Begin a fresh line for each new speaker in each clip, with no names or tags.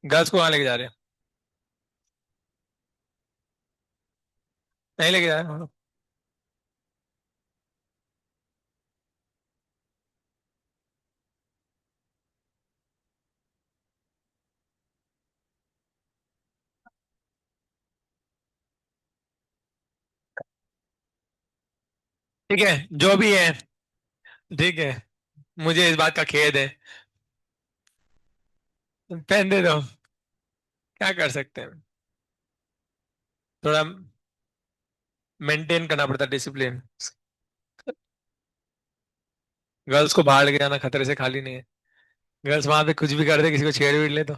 Girls को कहाँ लेके जा रहे हैं? नहीं लेके जा रहे हैं। ठीक है, जो भी है। ठीक है, मुझे इस बात का खेद है। पहन दे दो। क्या कर सकते हैं? थोड़ा मेंटेन करना पड़ता है डिसिप्लिन। गर्ल्स को बाहर लेके जाना खतरे से खाली नहीं है। गर्ल्स वहां पे कुछ भी कर दे, किसी को छेड़ ਵੀੜ ले तो।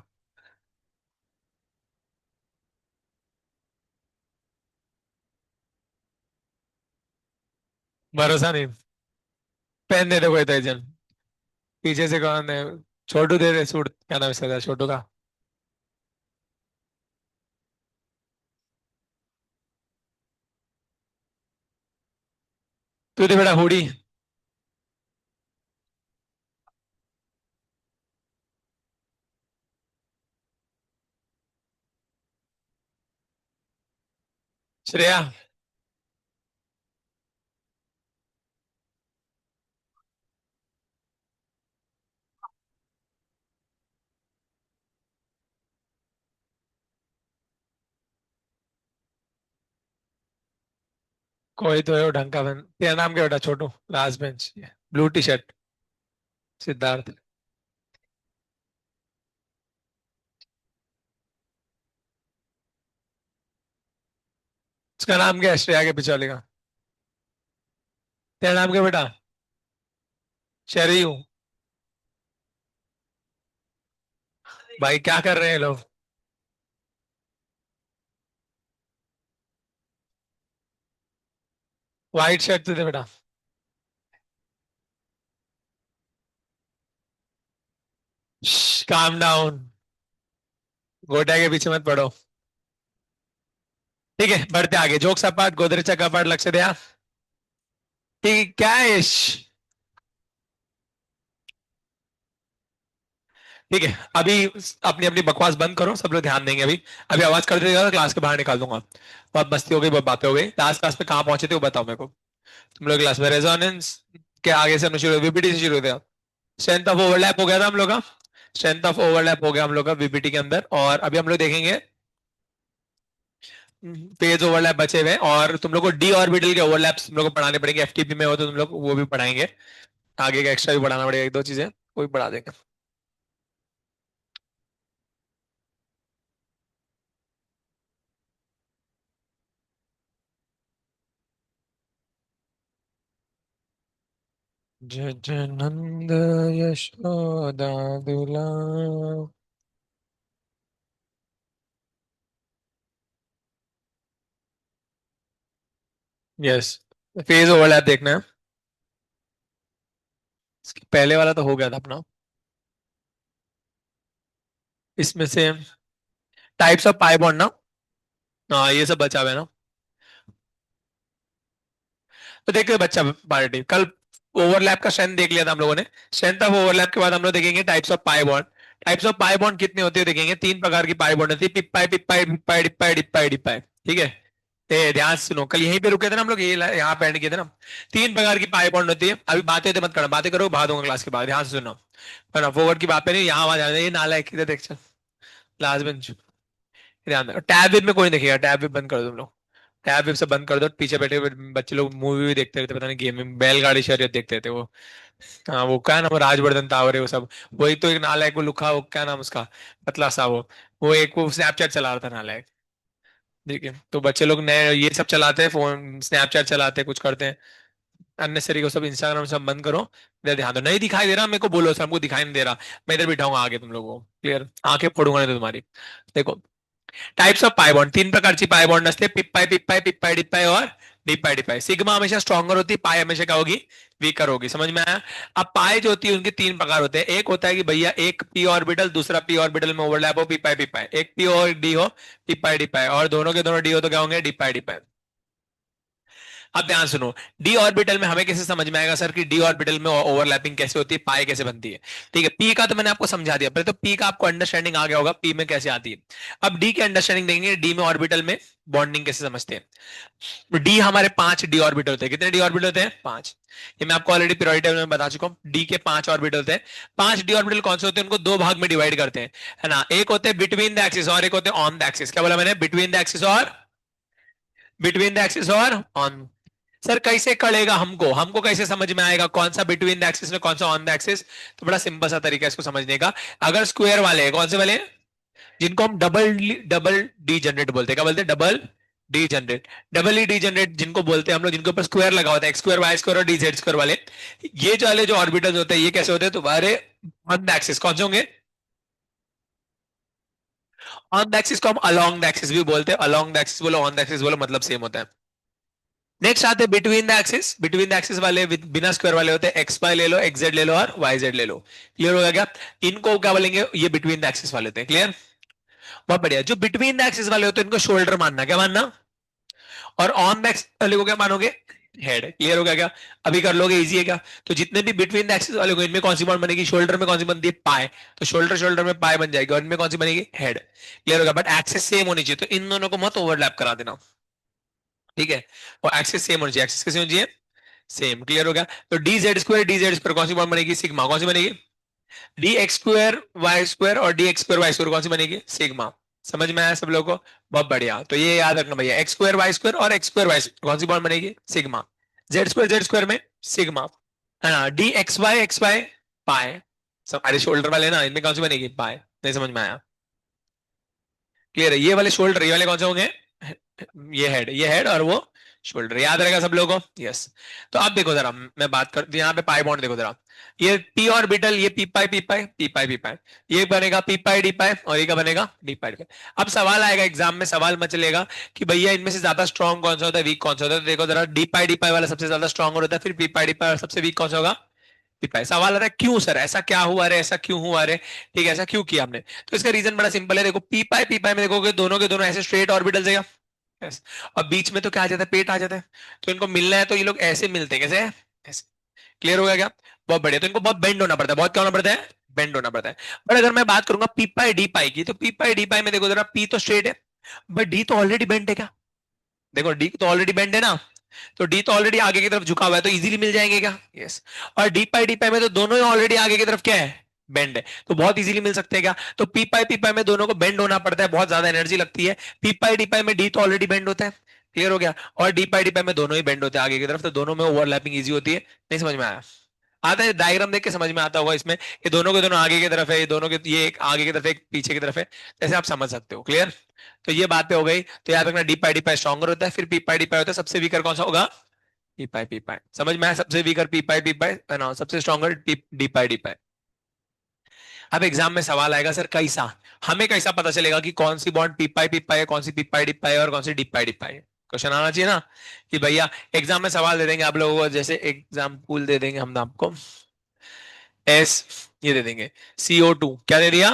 भरोसा नहीं। पहन दे दो कोई तो एजेंट। पीछे से कौन है? छोटू दे दे सूट, क्या नाम है इसका, छोटू का। तू दे बेटा हुडी। श्रेया। कोई तो है वो ढंग का बन। तेरा नाम क्या बेटा? Chhotu. Last bench. Blue T shirt. Siddharth. उसका नाम क्या है श्रेया के पीछे वाले का? तेरा नाम क्या बेटा? शरीयू। भाई क्या कर रहे हैं लोग? व्हाइट शर्ट तो दे बेटा। Calm down. गोटा के पीछे मत पड़ो। ठीक है, बढ़ते आगे। जोक सपाट, गोदरेज का कपाट, लक्ष्य दिया। ठीक, क्या है ठीक है, अभी अपनी अपनी बकवास बंद करो, सब लोग ध्यान देंगे अभी। अभी आवाज कर देगा तो क्लास के बाहर निकाल दूंगा। बहुत मस्ती हो गई, बहुत बातें हो गई। लास्ट क्लास में कहाँ पहुंचे थे वो बताओ मेरे को। तुम लोग क्लास में रेजोनेंस के आगे से हमने शुरू, वीपीटी से शुरू था। स्ट्रेंथ ऑफ ओवरलैप हो गया था हम लोग का। स्ट्रेंथ ऑफ ओवरलैप हो गया हम लोग का वीपीटी के अंदर। और अभी हम लोग देखेंगे फेज ओवरलैप बचे हुए हैं। और तुम लोग को डी ऑर्बिटल के ओवरलैप्स तुम लोग को पढ़ाने पड़ेंगे। एफटीपी में हो तो तुम लोग वो भी पढ़ाएंगे। आगे का एक्स्ट्रा भी पढ़ाना पड़ेगा, एक दो चीजें वो भी पढ़ा देंगे। जय जय नंद यशोदा दुला। यस। फेज ओवरलैप देखना है। पहले वाला तो हो गया था अपना। इसमें से टाइप्स ऑफ पाई बॉन्ड ना। हाँ, ये सब बचा हुआ है ना। तो देखते बच्चा पार्टी कल। ओवरलैप का स्ट्रेंथ देख लिया था हम लोगों ने। स्ट्रेंथ ऑफ ओवरलैप के बाद हम लोग देखेंगे types of pi bond. Types of pi bond कितने होते हैं देखेंगे। तीन प्रकार की पाई बॉन्ड होती है, पिप्पाई पिप्पाई पिप्पाई डिप्पाई डिप्पाई डिप्पाई। ठीक है। ध्यान से सुनो, कल यहीं पे रुके थे ना हम लोग, ये यहाँ पे एंड किए थे ना। तीन प्रकार की पाई बॉन्ड होती है। अभी बातें तो मत करना, बातें करो भाग दूंगा क्लास के बाद। ध्यान से सुनो। है ना, फॉरवर्ड की बात पे नहीं, यहाँ आवाज आ जाए ये नाला है किधर देख चल। Last bench. ध्यान दो, टैब वेब में कोई नहीं देखेगा। टैब वेब बंद कर दो तुम लोग। टैब वेब से बंद कर दो। पीछे बैठे हुए बच्चे लोग मूवी भी देखते रहते, पता नहीं गेम में बैलगाड़ी शर्यत देखते थे वो। हाँ, वो क्या नाम है, राजवर्धन तावरे वो सब। वही तो एक नालायक वो लुखा, वो क्या नाम उसका, पतला सा वो एक वो स्नैपचैट चला रहा था नालायक। ठीक है, तो बच्चे लोग नए ये सब चलाते हैं, फोन स्नैपचैट चलाते हैं, कुछ करते हैं अननेसरी को। सब इंस्टाग्राम सब बंद करो। इधर ध्यान दो, नहीं दिखाई दे रहा मेरे को बोलो, सर हमको दिखाई नहीं दे रहा। मैं इधर बिठाऊंगा आगे तुम लोगों को, क्लियर? आंखें फोड़ूंगा नहीं तो तुम्हारी। देखो, टाइप्स ऑफ पाई बॉन्ड, तीन प्रकारची पाई बॉन्ड असते, पिप्पाई पिप्पाई पिप्पाई डिप्पाई और डिप्पाई डिप्पाई। सिग्मा हमेशा स्ट्रॉन्गर होती है, पाई हमेशा क्या होगी, वीकर होगी। समझ में आया? अब पाई जो होती है उनके तीन प्रकार होते हैं। एक होता है कि भैया एक पी ऑर्बिटल दूसरा पी ऑर्बिटल में ओवरलैप हो, पिप्पाई पिप्पाई। एक पी और डी हो, पिप्पाई डिप्पाई। और दोनों के दोनों डी हो तो क्या होंगे, डिप्पाई डिप्पाई। अब ध्यान सुनो, डी ऑर्बिटल में हमें कैसे समझ में आएगा सर कि डी ऑर्बिटल में ओवरलैपिंग कैसे होती है, पाई कैसे बनती है। ठीक है, पी का तो मैंने आपको समझा दिया, पहले तो पी का आपको अंडरस्टैंडिंग आ गया होगा पी में कैसे आती है। अब डी की अंडरस्टैंडिंग देंगे, डी में ऑर्बिटल में बॉन्डिंग कैसे समझते हैं। डी हमारे 5 डी ऑर्बिटल होते हैं, कितने डी ऑर्बिटल होते हैं 5। ये मैं आपको ऑलरेडी पीरियोडिक टेबल में बता चुका हूं, डी के 5 ऑर्बिटल होते हैं। 5 डी ऑर्बिटल कौन से होते हैं, उनको दो भाग में डिवाइड करते हैं, है ना। एक होते हैं बिटवीन द एक्सिस और एक होते हैं ऑन द एक्सिस। क्या बोला मैंने, बिटवीन द एक्सिस और बिटवीन द एक्सिस और ऑन। सर कैसे करेगा, हमको हमको कैसे समझ में आएगा कौन सा बिटवीन द एक्सिस में कौन सा ऑन द एक्सिस। तो बड़ा सिंपल सा तरीका है इसको समझने का। अगर स्क्वायर वाले हैं, कौन से वाले हैं, जिनको हम डबल डबल डी जनरेट बोलते हैं, क्या बोलते हैं, double D generate. Double D generate जिनको बोलते हैं हम लोग, जिनके ऊपर स्क्वायर लगा होता है, एक्स स्क्वायर वाई स्क्वायर और डी जेड स्क्वायर वाले, ये जो वाले जो ऑर्बिटल्स होते हैं ये कैसे होते हैं तुम्हारे ऑन द एक्सिस। कौन से होंगे, ऑन द एक्सिस को हम अलोंग द एक्सिस भी बोलते हैं। अलोंग द एक्सिस बोलो, ऑन द एक्सिस बोलो, मतलब सेम होता है। नेक्स्ट आते हैं between the axis. Between the axis वाले बिना स्क्वायर वाले होते हैं, एक्स वाई ले लो, एक्स जेड ले लो और वाई जेड ले लो। क्लियर हो गया क्या, इनको क्या बोलेंगे, ये बिटवीन द एक्सिस वाले होते हैं। क्लियर, बहुत बढ़िया। जो बिटवीन द एक्सिस वाले होते हैं इनको शोल्डर मानना, क्या मानना, और ऑन द एक्सिस वाले को क्या मानोगे, हेड। क्लियर हो गया क्या, अभी कर लोगे, इजी है क्या। तो जितने भी बिटवीन द एक्सिस वाले को, इनमें कौन सी बॉन्ड बनेगी, शोल्डर में कौन सी बनती है, पाए। तो शोल्डर शोल्डर में पाए बन जाएगी और इनमें कौन सी बनेगी, हेड। क्लियर हो गया, बट एक्सिस सेम होनी चाहिए, तो इन दोनों को मत ओवरलैप करा देना। ठीक है, और एक्सिस सेम होनी चाहिए, एक्सिस कैसे होनी चाहिए, सेम। क्लियर हो गया, तो डी जेड स्क्वायर कौन सी बॉन्ड बनेगी, सिग्मा। कौन सी बनेगी, D X square Y square और D X square Y square कौन सी बनेगी, सिग्मा। समझ में आया सब लोगों को, बहुत बढ़िया। तो ये याद रखना भैया, एक्स स्क्वायर वाई स्क्वायर और एक्स स्क्वायर वाई स्क्वायर कौन सी बॉन्ड बनेगी, सिग्मा। जेड स्क्वायर में सिग्मा, है ना। डी एक्स वाई पाए, सब अरे शोल्डर वाले ना, इनमें कौन सी बनेगी, पाए। नहीं समझ में आया, क्लियर है। ये वाले शोल्डर, ये वाले कौन से होंगे, ये हेड और वो शोल्डर। याद रहेगा सब लोगों को, यस। तो अब देखो जरा, मैं बात कर यहाँ पे पाई बॉन्ड देखो जरा, ये पी ऑर्बिटल, ये पी पाई पी पाई पी पाई पी पाई, ये बनेगा पी पाई डी पाई और ये क्या बनेगा, डी पाई डी पाई। अब सवाल आएगा एग्जाम में, सवाल मत चलेगा कि भैया इनमें से ज्यादा स्ट्रॉन्ग कौन सा होता है, वीक कौन सा होता है। तो देखो जरा, डी पाई वाला सबसे ज्यादा स्ट्रॉन्ग होता है, फिर पी पाई डी पाई सबसे वीक कौन सा होगा, पी पाई। सवाल आ रहा है क्यों सर, ऐसा क्या हुआ रे, ऐसा क्यों हुआ रे, ठीक है, ऐसा क्यों किया हमने। तो इसका रीजन बड़ा सिंपल है, देखो पी पाई में देखोगे दोनों के दोनों ऐसे स्ट्रेट ऑर्बिटल्स है, यस। और बीच में तो क्या आ जाता है, पेट आ जाता है। तो इनको मिलना है तो ये लोग ऐसे मिलते हैं, कैसे, ऐसे। क्लियर हो गया क्या, बहुत बढ़िया। तो इनको बहुत बेंड होना पड़ता है, बहुत क्या होना पड़ता है, बेंड होना पड़ता है। बट अगर मैं बात करूंगा पी पाई डी पाई की, तो पी पाई डी पाई में देखो जरा, पी तो स्ट्रेट है बट डी तो ऑलरेडी बेंड है क्या। देखो डी तो ऑलरेडी बेंड है ना, तो डी तो ऑलरेडी आगे की तरफ झुका हुआ है, तो इजीली मिल जाएंगे क्या, यस। और डी पाई में तो दोनों ही ऑलरेडी आगे की तरफ क्या है, बेंड है, तो बहुत इजीली मिल सकते हैं क्या। तो पी पाई में दोनों को बेंड होना पड़ता है, बहुत ज्यादा एनर्जी लगती है। डी पाई में डी तो ऑलरेडी बेंड होता है, क्लियर हो गया। और डी पाई में दोनों ही बेंड होते हैं आगे की तरफ, तो दोनों में ओवरलैपिंग इजी होती है। नहीं समझ में आया, आता है डायग्राम देख के समझ में आता होगा इसमें, ये दोनों के दोनों आगे की तरफ है, ये दोनों के, ये एक आगे की तरफ है एक पीछे की तरफ है, जैसे आप समझ सकते हो। क्लियर, तो ये बात पे हो गई। तो याद रखना, डी पाई स्ट्रॉन्गर होता है, फिर पी पाई होता है, सबसे वीकर कौन सा होगा, पी पाई। समझ में आया, सबसे वीकर पी पाई है ना, सबसे स्ट्रॉन्गर डी पाई। अब एग्जाम में सवाल आएगा सर कैसा, हमें कैसा पता चलेगा कि कौन सी बॉन्ड पी पाई है, कौन सी पी पाई और कौन सी डी पाई है। क्वेश्चन आना चाहिए ना कि भैया, एग्जाम में सवाल दे देंगे आप लोगों को, जैसे एग्जाम्पल दे देंगे हम आपको, एस, ये दे देंगे CO2, क्या दे दिया,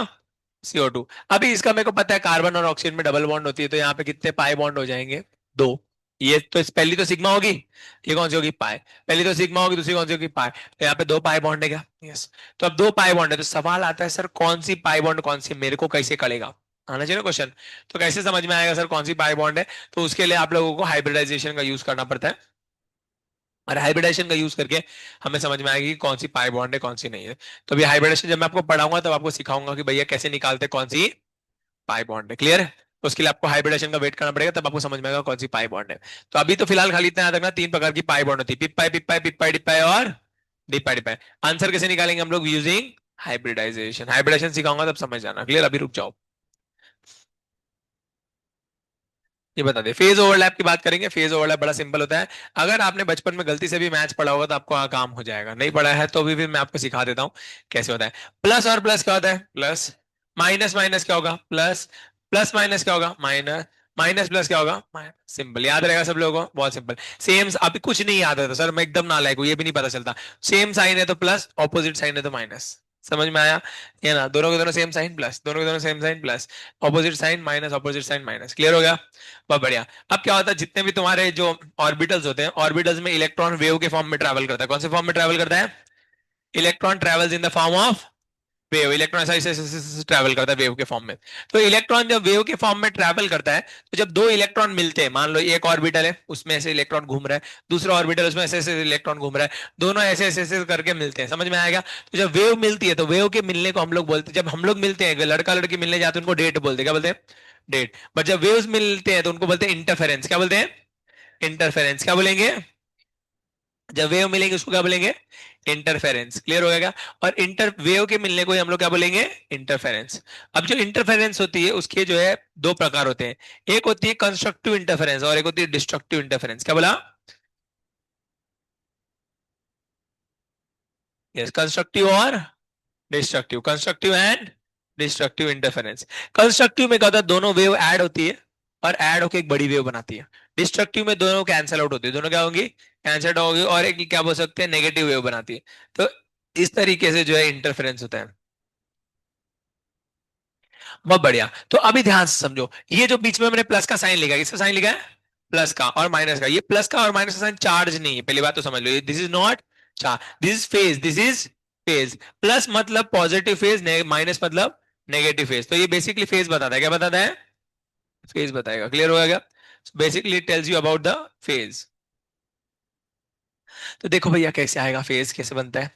CO2। अभी इसका मेरे को पता है कार्बन और ऑक्सीजन में डबल बॉन्ड होती है, तो यहाँ पे कितने पाई बॉन्ड हो जाएंगे, दो। ये तो पहली तो सिग्मा होगी, ये कौन सी होगी, पाई। पहली तो सिग्मा होगी, दूसरी कौन सी होगी, पाई। तो यहाँ पे दो पाई बॉन्ड है क्या, यस। तो अब दो पाई बॉन्ड है, तो सवाल आता है सर कौन सी पाई बॉन्ड कौन सी, मेरे को कैसे करेगा, आना चाहिए ना क्वेश्चन। तो कैसे समझ में आएगा सर कौन सी पाई बॉन्ड है, तो उसके लिए आप लोगों को हाइब्रिडाइजेशन का यूज करना पड़ता है। और हाइब्रिडेशन का यूज करके हमें समझ में आएगी कि कौन सी पाई बॉन्ड है कौन सी नहीं है। तो अभी हाइब्रिडेशन जब मैं आपको पढ़ाऊंगा तब आपको सिखाऊंगा कि भैया कैसे निकालते कौन सी पाई बॉन्ड है। क्लियर है, उसके लिए आपको हाइब्रिडेशन का वेट करना पड़ेगा, तब आपको समझ में आएगा कौन सी पाई बॉन्ड है। तो अभी तो फिलहाल खाली इतना याद रखना, तीन प्रकार की पाई बॉन्ड होती है, पिपाई डिपाई और डिपाई। आंसर कैसे निकालेंगे हम लोग, यूजिंग हाइब्रिडाइजेशन। हाइब्रिडेशन सिखाऊंगा तब समझ जाना। क्लियर, अभी रुक जाओ, ये बता दे। फेज ओवरलैप की बात करेंगे। फेज ओवरलैप बड़ा सिंपल होता है, अगर आपने बचपन में गलती से भी मैच पढ़ा होगा तो आपको काम हो जाएगा, नहीं पढ़ा है तो भी मैं आपको सिखा देता हूँ कैसे होता है। प्लस और प्लस क्या होता है, प्लस। माइनस माइनस क्या होगा, प्लस। प्लस माइनस क्या होगा, माइनस। माइनस प्लस क्या होगा, माइनस। सिंपल, याद रहेगा सब लोगों को, बहुत सिंपल। सेम, अभी कुछ नहीं याद रहता सर, मैं एकदम नालायक हूँ, ये भी नहीं पता चलता। सेम साइन है तो प्लस, ऑपोजिट साइन है तो माइनस। समझ में आया? ये ना, दोनों के दोनों सेम साइन प्लस, दोनों के दोनों same sign plus, opposite sign minus, opposite sign minus. Clear हो गया? बहुत बढ़िया। अब क्या होता है, जितने भी तुम्हारे जो ऑर्बिटल्स होते हैं, ऑर्बिटल्स में इलेक्ट्रॉन वेव के फॉर्म में ट्रैवल करता है। कौन से फॉर्म में ट्रैवल करता है? Electron travels in the form of wave. Electron ऐसे ट्रैवल करता है वेव के फॉर्म में। तो इलेक्ट्रॉन जब वेव के फॉर्म में ट्रैवल करता है, तो जब दो इलेक्ट्रॉन मिलते हैं, मान लो एक ऑर्बिटल है उसमें ऐसे इलेक्ट्रॉन घूम रहा है, दूसरा ऑर्बिटल उसमें ऐसे ऐसे इलेक्ट्रॉन घूम रहा है, दोनों ऐसे ऐसे ऐसे करके मिलते हैं। समझ में आएगा? तो जब वेव मिलती है, तो वेव के मिलने को हम लोग बोलते हैं, जब हम लोग मिलते हैं, लड़का लड़की मिलने जाते हैं, उनको डेट बोलते हैं। क्या बोलते हैं? डेट। बट जब वेव्स मिलते हैं तो उनको बोलते हैं इंटरफेरेंस। क्या बोलते हैं? इंटरफेरेंस। क्या बोलेंगे? जब वेव मिलेंगे उसको क्या बोलेंगे? इंटरफेरेंस। क्लियर हो गया क्या? और इंटर वेव के मिलने को ही हम लोग क्या बोलेंगे? इंटरफेरेंस। अब जो इंटरफेरेंस होती है उसके जो है दो प्रकार होते हैं। एक होती है कंस्ट्रक्टिव इंटरफेरेंस और एक होती है डिस्ट्रक्टिव इंटरफेरेंस। क्या बोला? यस, कंस्ट्रक्टिव और destructive. Constructive and destructive interference. Constructive में क्या होता है, दोनों वेव ऐड होती है और ऐड होकर एक बड़ी वेव बनाती है। डिस्ट्रक्टिव में दोनों कैंसिल आउट होती है, दोनों क्या होंगी? कैंसिल होगी, और एक क्या बोल सकते हैं, नेगेटिव वेव बनाती है। तो इस तरीके से जो है इंटरफेरेंस होता है। बहुत बढ़िया। तो अभी ध्यान से समझो, ये जो बीच में मैंने प्लस का साइन लिखा है, किसका साइन लिखा है? प्लस का और माइनस का। ये प्लस का और माइनस का साइन चार्ज नहीं है, पहली बात तो समझ लो। This is not charge, this is phase, this is phase. Plus मतलब पॉजिटिव फेज, माइनस मतलब नेगेटिव फेज। तो ये बेसिकली फेज बताता है। क्या बताता है? फेज बताएगा। क्लियर हो गया? Basically it tells you about the phase. तो देखो भैया कैसे आएगा, फेज कैसे बनता है।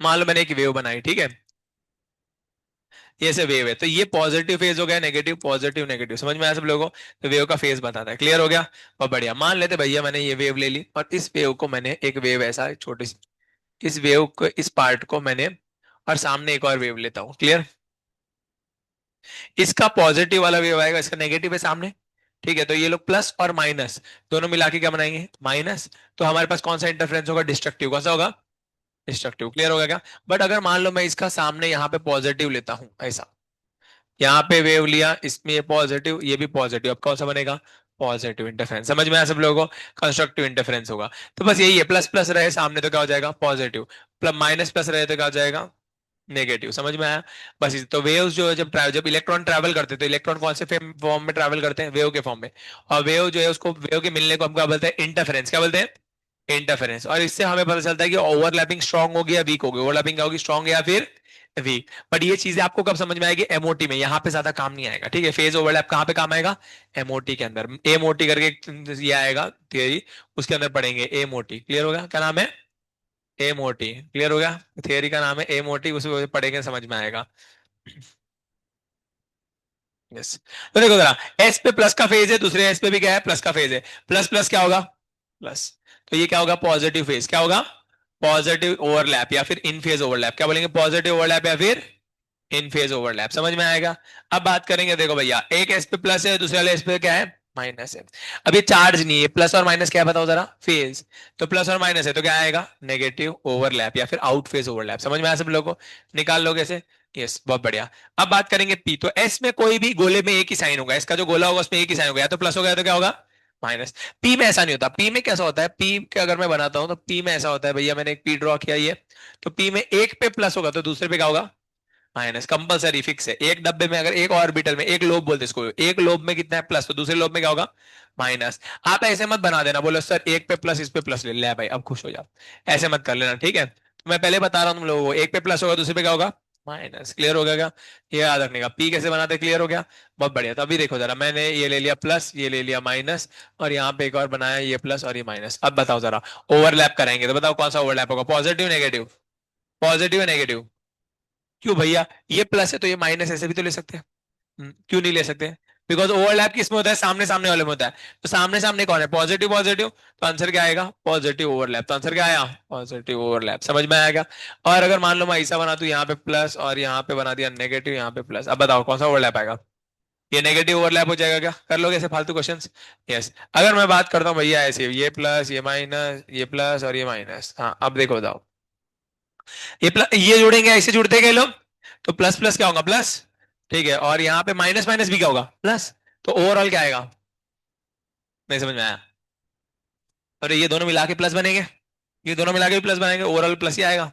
मान लो मैंने एक वेव बनाई, ठीक है, ये से वेव है, तो ये पॉजिटिव फेज हो गया, नेगेटिव पॉजिटिव नेगेटिव। समझ में आया सब लोगों को? तो वेव का फेज बताता है। क्लियर हो गया? बहुत बढ़िया। मान लेते भैया मैंने ये वेव ले ली, और इस वेव को मैंने, एक वेव ऐसा छोटी सी, इस वेव को, इस पार्ट को मैंने, और सामने एक और वेव लेता हूँ। क्लियर? इसका पॉजिटिव वाला वेव आएगा, इसका नेगेटिव है सामने। ठीक है, तो ये लोग प्लस और माइनस दोनों मिला के क्या बनाएंगे? माइनस। तो हमारे पास कौन सा इंटरफेरेंस होगा? डिस्ट्रक्टिव। कौन सा होगा? डिस्ट्रक्टिव। क्लियर होगा क्या? बट अगर मान लो मैं इसका सामने यहाँ पे पॉजिटिव लेता हूँ, ऐसा, यहाँ पे वेव लिया, इसमें ये पॉजिटिव, ये भी पॉजिटिव, अब कौन सा बनेगा? Positive interference. समझ में आया सब लोगों को? कंस्ट्रक्टिव इंटरफेरेंस होगा। तो बस यही है, प्लस प्लस रहे सामने तो क्या हो जाएगा? पॉजिटिव। प्लस माइनस प्लस रहे तो क्या हो जाएगा? नेगेटिव। समझ में आया? बस तो वेव्स जो है, जब इलेक्ट्रॉन ट्रैवल करते हैं, तो इलेक्ट्रॉन कौन से फॉर्म में ट्रैवल करते हैं? वेव के फॉर्म में। और वेव जो है उसको, वेव के मिलने को हम क्या बोलते हैं? इंटरफेरेंस। क्या बोलते हैं? इंटरफेरेंस। और इससे हमें पता चलता है कि ओवरलैपिंग स्ट्रांग होगी या वीक होगी। ओवरलैपिंग क्या होगी? स्ट्रांग या फिर वीक। बट ये चीजें आपको कब समझ में आएगी? एमओटी में। यहाँ पे ज्यादा काम नहीं आएगा। ठीक है, फेज ओवरलैप कहाँ पे काम आएगा? एमओटी के अंदर। एमओटी करके ये आएगा थियरी, उसके अंदर पढ़ेंगे एमओटी। क्लियर होगा? क्या नाम है? एमओटी। क्लियर हो गया? थियरी का नाम है एमओटी, उसे पढ़ेंगे समझ में आएगा। यस। तो देखो जरा, एस पे प्लस का फेज है, दूसरे एस पे भी क्या है? प्लस का फेज है। प्लस प्लस क्या होगा? प्लस। तो ये क्या होगा? Positive phase. क्या होगा? पॉजिटिव ओवरलैप या फिर इन फेज ओवरलैप। क्या बोलेंगे? पॉजिटिव ओवरलैप या फिर इन फेज ओवरलैप। समझ में आएगा? अब बात करेंगे, देखो भैया, एक एस पे प्लस है, दूसरे वाले एस पे क्या है? माइनस है। अब ये चार्ज नहीं है, प्लस और माइनस क्या है बताओ जरा? फेज। तो प्लस और माइनस है तो क्या आएगा? नेगेटिव ओवरलैप या फिर आउट फेज ओवरलैप। समझ में आया सब लोगों को? निकाल लोगे ऐसे? यस, बहुत बढ़िया। अब बात करेंगे पी। तो एस में कोई भी गोले में एक ही साइन होगा, इसका जो गोला होगा उसमें एक ही साइन होगा, या तो प्लस होगा या तो क्या होगा? माइनस। पी में ऐसा नहीं होता। पी में कैसा होता है? पी के अगर मैं बनाता हूं तो पी में ऐसा होता है, भैया मैंने एक पी ड्रॉ किया ये, तो पी में एक पे प्लस होगा तो दूसरे पे क्या होगा? माइनस। कंपलसरी फिक्स है। एक डब्बे में अगर एक ऑर्बिटल में, एक लोब बोलते हैं इसको, एक लोब में कितना है? प्लस, तो दूसरे लोब में क्या होगा? माइनस। आप ऐसे मत बना देना, बोलो सर एक पे प्लस, इस पे प्लस ले ले भाई, अब खुश हो जाओ। ऐसे मत कर लेना, ठीक है? तो मैं पहले बता रहा हूँ तुम लोगों को, एक पे प्लस होगा दूसरे पे क्या होगा? माइनस। क्लियर हो गया क्या? ये याद रखने का, पी कैसे बनाते? क्लियर हो गया? बहुत बढ़िया। तो अभी देखो जरा, मैंने ये ले लिया प्लस, ये ले लिया माइनस, और यहाँ पे एक और बनाया, ये प्लस और ये माइनस। अब बताओ जरा, ओवरलैप कराएंगे तो बताओ कौन सा ओवरलैप होगा? Positive negative? Positive negative. क्यों भैया? ये प्लस है तो ये माइनस ऐसे भी तो ले सकते हैं। क्यों नहीं ले सकते? बिकॉज ओवरलैप किस में होता है? सामने सामने वाले में होता है। तो सामने सामने कौन है? Positive positive. तो आंसर क्या आएगा? Positive overlap. तो आंसर क्या आया? Positive overlap. समझ में आएगा? और अगर मान लो मैं ऐसा बना दूं, यहाँ पे प्लस और यहाँ पे बना दिया नेगेटिव, यहाँ पे प्लस, अब बताओ कौन सा ओवरलैप आएगा? ये नेगेटिव ओवरलैप हो जाएगा क्या? कर लोगे ऐसे फालतू क्वेश्चंस? यस। अगर मैं बात करता हूँ भैया ऐसे, ये प्लस ये माइनस, ये प्लस और ये माइनस, हाँ अब देखो बताओ, ये प्लस ये जोड़ेंगे, ऐसे जुड़ते गए लोग, तो प्लस प्लस क्या होगा? प्लस। ठीक है, और यहाँ पे माइनस माइनस भी क्या होगा? प्लस। तो ओवरऑल क्या आएगा? नहीं समझ में आया? और ये दोनों मिला के प्लस बनेंगे, ये दोनों मिला के भी प्लस बनेंगे, ओवरऑल प्लस ही आएगा।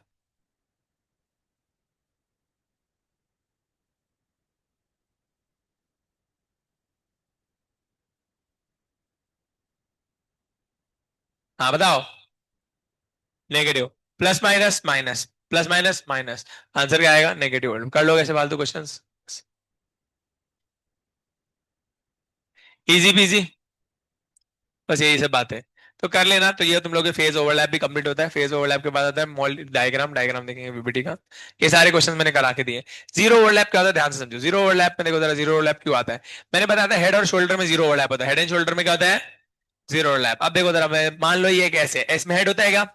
हाँ बताओ। Negative. Plus minus minus. Plus minus minus. Answer क्या आएगा? नेगेटिव। कर लो ऐसे फालतू क्वेश्चंस। Easy PG. बस यही सब बात है। तो कर लेना। तो ये तुम लोग के फेज ओवरलैप भी कंप्लीट होता है। फेज ओवरलैप के बाद आता है मॉल डायग्राम। डायग्राम देखेंगे पीपीटी का। ये सारे क्वेश्चन मैंने करा के दिए। जीरो ओवरलैप क्या होता है ध्यान से समझो। जीरो ओवरलैप में देखो जरा, जीरो ओवरलैप क्यों आता है। मैंने बताया था हेड और शोल्डर में जीरो ओवरलैप होता है। हेड एंड शोल्डर में क्या होता है? Zero overlap. अब देखो जरा, मैं मान लो ये एक एस है। एस में हेड होता है क्या?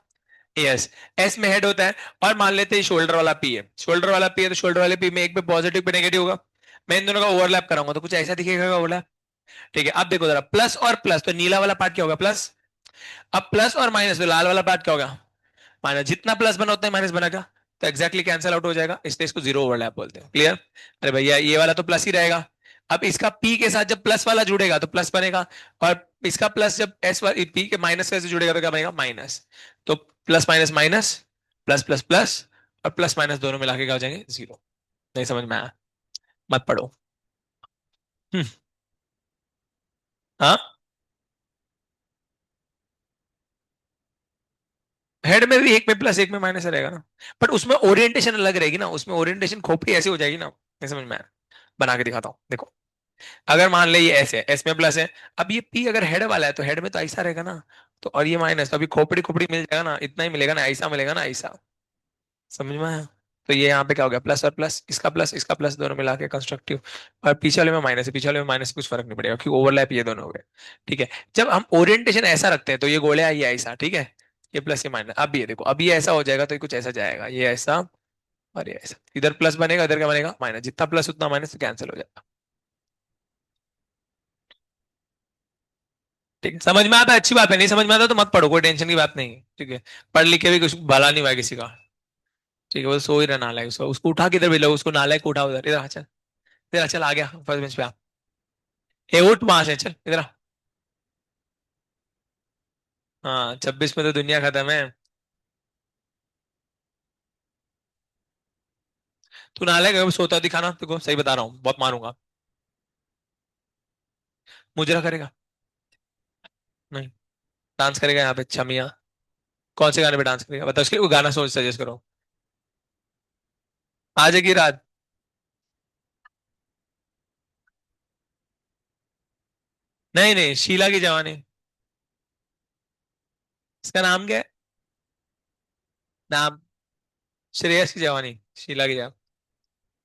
यस। एस में हेड होता है। और मान लेते हैं शोल्डर वाला पी है। शोल्डर वाला पी है तो शोल्डर वाले पी में एक पे पॉजिटिव पे नेगेटिव होगा। मैं इन दोनों का ओवरलैप कराऊंगा तो कुछ ऐसा दिखेगा ओवरलैप। ठीक है, अब देखो जरा, प्लस और प्लस तो नीला वाला पार्ट क्या होगा? प्लस। अब प्लस और माइनस तो लाल वाला पार्ट क्या होगा? माइनस। जितना प्लस बना उतना माइनस बनेगा। तो एक्जैक्टली कैंसिल आउट हो जाएगा, इसलिए इसको जीरो ओवरलैप बोलते हैं। क्लियर? अरे भैया ये वाला तो प्लस ही रहेगा। अब इसका पी के साथ जब प्लस वाला जुड़ेगा तो प्लस बनेगा। और इसका प्लस जब एस वाला पी के माइनस से जुड़ेगा तो क्या बनेगा? माइनस। तो plus minus minus, plus plus plus, और प्लस माइनस दोनों मिला के क्या हो जाएंगे? जीरो। नहीं समझ में आया? मत पढ़ो। हम्म। हाँ। हेड में भी एक में प्लस एक में माइनस रहेगा ना। बट उसमें ओरिएंटेशन अलग रहेगी ना। उसमें ओरिएंटेशन खोपड़ी ऐसी हो जाएगी ना। नहीं समझ में आया? बना के दिखाता हूँ देखो। अगर मान ले ये ऐसे है, एस में प्लस है। अब ये पी अगर हेड वाला है तो हेड में तो ऐसा रहेगा ना। तो और ये माइनस, तो अभी खोपड़ी खोपड़ी मिल जाएगा ना, इतना ही मिलेगा ना, ऐसा मिलेगा ना, ऐसा। समझ में आया? तो ये यहाँ पे क्या हो गया? प्लस और प्लस, इसका प्लस दोनों मिला के कंस्ट्रक्टिव। और पीछे वाले में माइनस है, पीछे वाले में माइनस से कुछ फर्क नहीं पड़ेगा क्योंकि ओवरलैप ये दोनों हो गए। ठीक है। जब हम ओरिएंटेशन ऐसा रखते हैं तो ये गोले ये ऐसा, ठीक है। ये प्लस ये माइनस। अब ये देखो, अब ये ऐसा हो जाएगा तो ये कुछ ऐसा जाएगा, ये ऐसा और ये ऐसा। इधर प्लस बनेगा, इधर क्या बनेगा? माइनस। जितना प्लस उतना माइनस, तो कैंसिल हो जाएगा। ठीक है, समझ में आता है? अच्छी बात है। नहीं समझ में आता तो मत पढ़ो, कोई टेंशन की बात नहीं है। ठीक है। पढ़ लिख के भी कुछ भला नहीं हुआ किसी का। ठीक है, वो सो ही रहा नालायक। उसको उठा के इधर भेजो, उसको नालायक को उठा उधर। इधर आ चल। इधर आ चल, आ गया फर्स्ट बेंच पे आ। ए उठ वहां से, चल इधर आ। हाँ, 26 में तो दुनिया खत्म है। तू नालायक है, सोता दिखाना तेरे को, सही बता रहा हूँ, बहुत मारूंगा। मुजरा करेगा? नहीं। डांस करेगा यहाँ पे छमिया? कौन से गाने पे डांस करेगा बता, उसके लिए कोई गाना सोच सजेस्ट करो। आज की रात। नहीं नहीं, शीला की जवानी। इसका नाम क्या है? नाम? श्रेयस की जवानी, शीला की जवानी।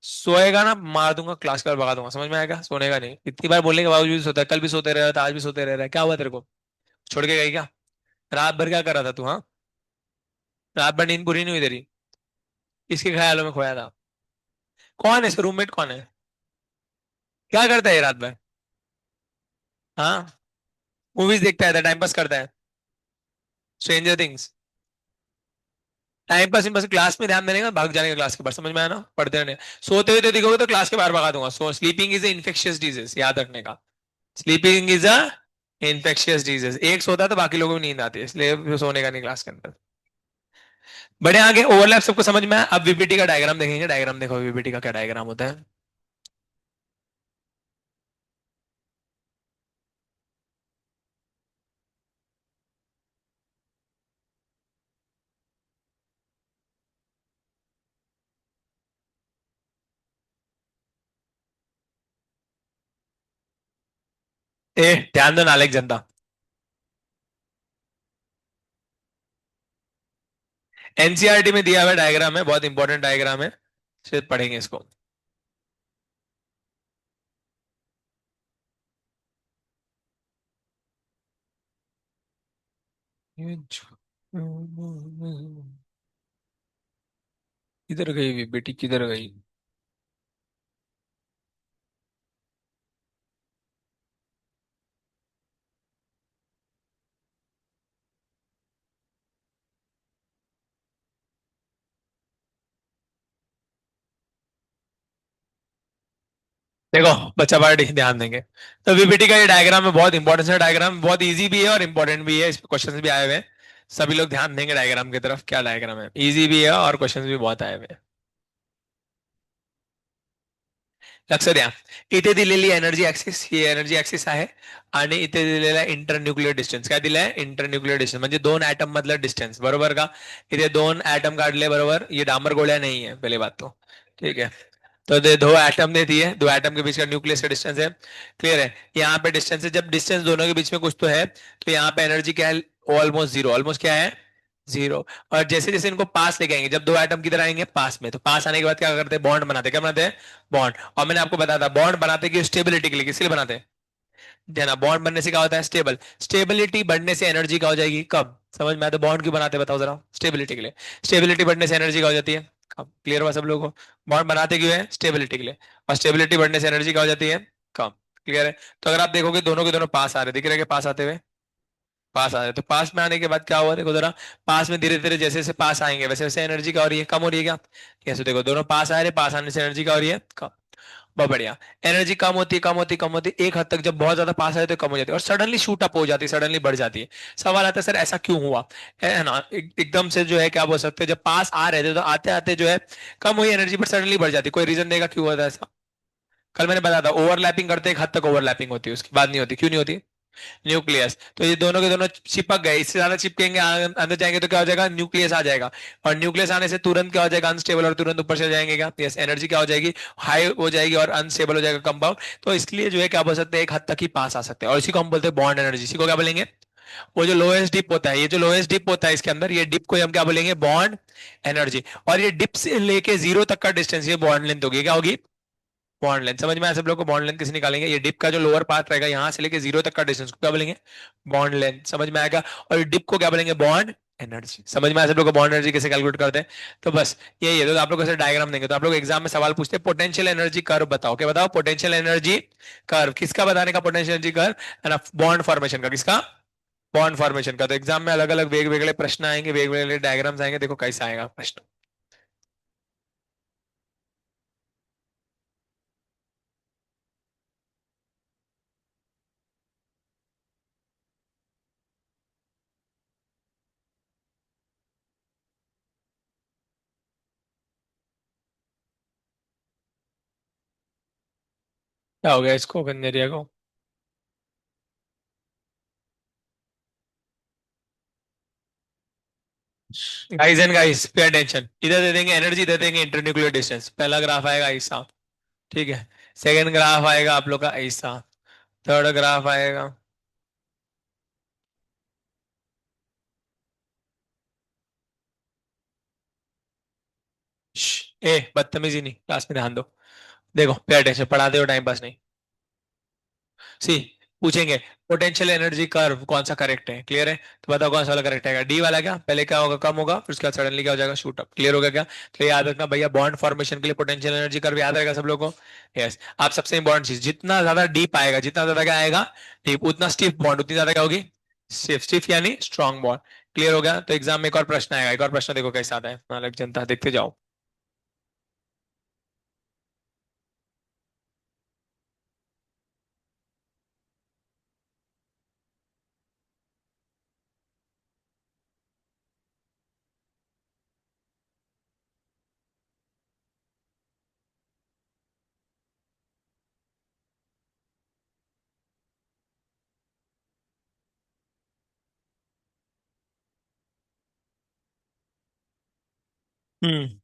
सोएगा ना, मार दूंगा, क्लास का भगा दूंगा। समझ में आएगा? सोने का नहीं। इतनी बार बोलने के बावजूद भी सोता है। कल भी सोते रह रहा था, आज भी सोते रह रहा है। क्या हुआ तेरे को? छोड़ के गई क्या? रात भर क्या कर रहा था तू? हाँ, रात भर नींद पूरी नहीं हुई तेरी? इसके ख्यालों में खोया था? कौन है इसका रूममेट? कौन है? क्या करता है ये रात भर? हाँ, मूवीज देखता है, टाइम पास करता है। Stranger things. टाइम पास बस क्लास में ध्यान देने का, भाग जाने का क्लास के बाहर। समझ में आया ना? पढ़ते रहने। सोते हुए तो दिखोगे तो क्लास के बाहर भगा दूंगा। सो sleeping is a infectious disease, याद रखने का। Sleeping is a infectious disease. एक सोता है तो बाकी लोगों को नींद आती है, इसलिए सोने का नहीं क्लास के अंदर। बड़े आगे ओवरलैप सबको समझ में आया? अब वीपीटी का डायग्राम देखेंगे। डायग्राम देखो, वीपीटी का क्या डायग्राम होता है। ए ध्यान दो नालायक जनता। एनसीईआरटी में दिया हुआ डायग्राम है, बहुत इंपॉर्टेंट डायग्राम है। सिर्फ पढ़ेंगे इसको। किधर गई बेटी, किधर गई? देखो बच्चा पार्टी ध्यान देंगे। तो वीपीटी का ये डायग्राम है, बहुत इंपॉर्टेंट है डायग्राम। बहुत इजी भी है और इंपॉर्टेंट भी है, इस पे क्वेश्चंस भी आए हुए हैं। सभी लोग ध्यान देंगे डायग्राम की तरफ। क्या डायग्राम है, इजी भी है और क्वेश्चंस भी बहुत आए हुए हैं। लक्ष द्या. इथे दिलेली एनर्जी ऍक्सिस ही एनर्जी ऍक्सिस आहे. आणि इथे दिलेला इंटरन्यूक्लियर डिस्टन्स काय दिलाय इंटरन्यूक्लियर डिस्टन्स म्हणजे दोन ऍटम मधलं डिस्टन्स बरोबर का. इथे दोन ऍटम काढले बरोबर ये डांबर गोळ्या नहीं है पहले बात तो. ठीक है. तो दो एटम दे दिए दो एटम के बीच का न्यूक्लियस का डिस्टेंस है. क्लियर है. यहाँ पे डिस्टेंस है जब डिस्टेंस दोनों के बीच में कुछ तो है तो यहाँ पे एनर्जी क्या है ऑलमोस्ट जीरो ऑलमोस्ट क्या है जीरो. और जैसे जैसे इनको पास लेके आएंगे जब दो एटम किधर आएंगे पास में तो पास आने के बाद क्या करते हैं बॉन्ड बनाते हैं क्या बनाते हैं बॉन्ड. और मैंने आपको बताया था बॉन्ड बनाते कि स्टेबिलिटी के लिए किसके लिए बनाते हैं ध्यान बॉन्ड बनने से क्या होता है स्टेबल स्टेबिलिटी बढ़ने से एनर्जी क्या हो जाएगी कम. समझ में आया तो बॉन्ड क्यों बनाते हैं बताओ जरा स्टेबिलिटी के लिए. स्टेबिलिटी बढ़ने से एनर्जी क्या हो जाती है कम. क्लियर हुआ सब लोगों को. बॉन्ड बनाते क्यों है स्टेबिलिटी के लिए. और स्टेबिलिटी बढ़ने से एनर्जी क्या हो जाती है कम. क्लियर है. तो अगर आप देखोगे दोनों के दोनों पास आ रहे दिख रहे हैं कि पास आते हुए पास आ रहे तो पास में आने के बाद क्या हुआ देखो जरा. पास में धीरे धीरे जैसे जैसे पास आएंगे वैसे वैसे एनर्जी क्या हो रही है कम हो रही है क्या. कैसे देखो दोनों पास आ रहे पास आने से एनर्जी क्या हो रही है कम. बहुत बढ़िया. एनर्जी कम होती है कम होती है कम होती है एक हद तक जब बहुत ज्यादा पास आए तो कम हो जाती है और सडनली शूट अप हो जाती है सडनली बढ़ जाती है. सवाल आता है सर ऐसा क्यों हुआ है ना एकदम से जो है क्या बोल सकते हैं जब पास आ रहे थे तो आते आते जो है कम हुई एनर्जी पर सडनली बढ़ जाती है कोई रीजन देगा क्यों होता है ऐसा. कल मैंने बताया था ओवरलैपिंग करते एक हद तक ओवरलैपिंग होती है उसके बाद नहीं होती क्यों नहीं होती. न्यूक्लियस तो ये दोनों के दोनों चिपक गए इससे ज्यादा चिपकेंगे अंदर जाएंगे तो क्या हो जाएगा न्यूक्लियस आ जाएगा. और न्यूक्लियस आने से तुरंत क्या हो जाएगा अनस्टेबल और तुरंत ऊपर चले जाएंगे क्या यस एनर्जी क्या हो जाएगी हाई हो जाएगी और अनस्टेबल हो जाएगा कंपाउंड. तो इसलिए जो है क्या बोल सकते हैं एक हद तक ही पास आ सकते हैं और इसी को हम बोलते हैं बॉन्ड एनर्जी. इसी को क्या बोलेंगे वो जो लोएस्ट डिप होता है ये जो लोएस्ट डिप होता है इसके अंदर ये डिप को हम क्या बोलेंगे बॉन्ड एनर्जी. और ये डिप से लेके जीरो तक का डिस्टेंस ये बॉन्ड लेंथ होगी क्या होगी बॉन्ड लेंथ. समझ में आया सब लोग को बॉन्ड लेंथ किसे निकालेंगे ये डिप का जो लोअर पार्ट रहेगा यहाँ से लेके जीरो तक का डिस्टेंस को क्या बोलेंगे बॉन्ड लेंथ. समझ में आएगा. और डिप को क्या बोलेंगे बॉन्ड एनर्जी. समझ में आया सब लोग को बॉन्ड एनर्जी कैसे कैलकुलेट करते हैं. तो बस यही है तो आप लोग ऐसे डायग्राम देंगे तो आप लोग एग्जाम में सवाल पूछते हैं पोटेंशियल एनर्जी कर्व बताओ क्या बताओ पोटेंशियल एनर्जी कर्व किसका बताने का पोटेंशियल एनर्जी कर्व है ना बॉन्ड फॉर्मेशन का किसका बॉन्ड फॉर्मेशन का. तो एग्जाम में अलग अलग वेग वेगले प्रश्न आएंगे वेग वेगले डायग्राम्स आएंगे देखो कैसा आएगा प्रश्न. क्या हो गया इसको गंजेरिया को. Guys and guys pay attention इधर दे देंगे एनर्जी दे देंगे इंटरन्यूक्लियर डिस्टेंस पहला ग्राफ आएगा ऐसा. ठीक है. सेकंड ग्राफ आएगा आप लोग का ऐसा. थर्ड ग्राफ आएगा ए बदतमीजी नहीं क्लास में ध्यान दो. देखो पे अटेंशन पढ़ाते हो टाइम पास नहीं. सी पूछेंगे पोटेंशियल एनर्जी कर्व कौन सा करेक्ट है क्लियर है. तो बताओ कौन सा वाला करेक्ट है डी वाला क्या पहले क्या होगा कम होगा फिर उसके बाद सडनली क्या हो जाएगा शूट अप. क्लियर होगा क्या. तो याद रखना भैया बॉन्ड फॉर्मेशन के लिए पोटेंशियल एनर्जी कर्व याद रहेगा सब लोगों को. यस आप सबसे इंपॉर्टेंट चीज जितना ज्यादा डीप आएगा जितना ज्यादा क्या आएगा डीप उतना स्टिफ बॉन्ड उतनी ज्यादा क्या होगी स्टिफ स्टिफ यानी स्ट्रॉन्ग बॉन्ड. क्लियर हो गया. तो एग्जाम में एक और प्रश्न आएगा एक और प्रश्न देखो कैसा आता है नालक जनता देखते जाओ. हम्म.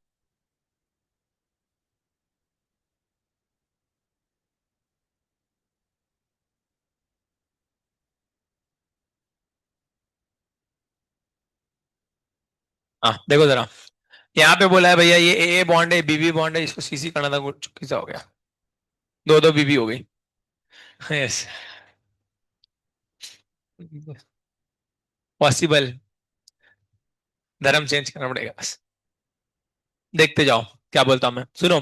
हाँ देखो जरा यहाँ पे बोला है भैया ये ए बॉन्ड है बीबी बॉन्ड है इसको सीसी करना था चुकी सा हो गया. दो दो बीबी हो गई. Yes possible. धर्म चेंज करना पड़ेगा बस. देखते जाओ क्या बोलता हूं मैं सुनो.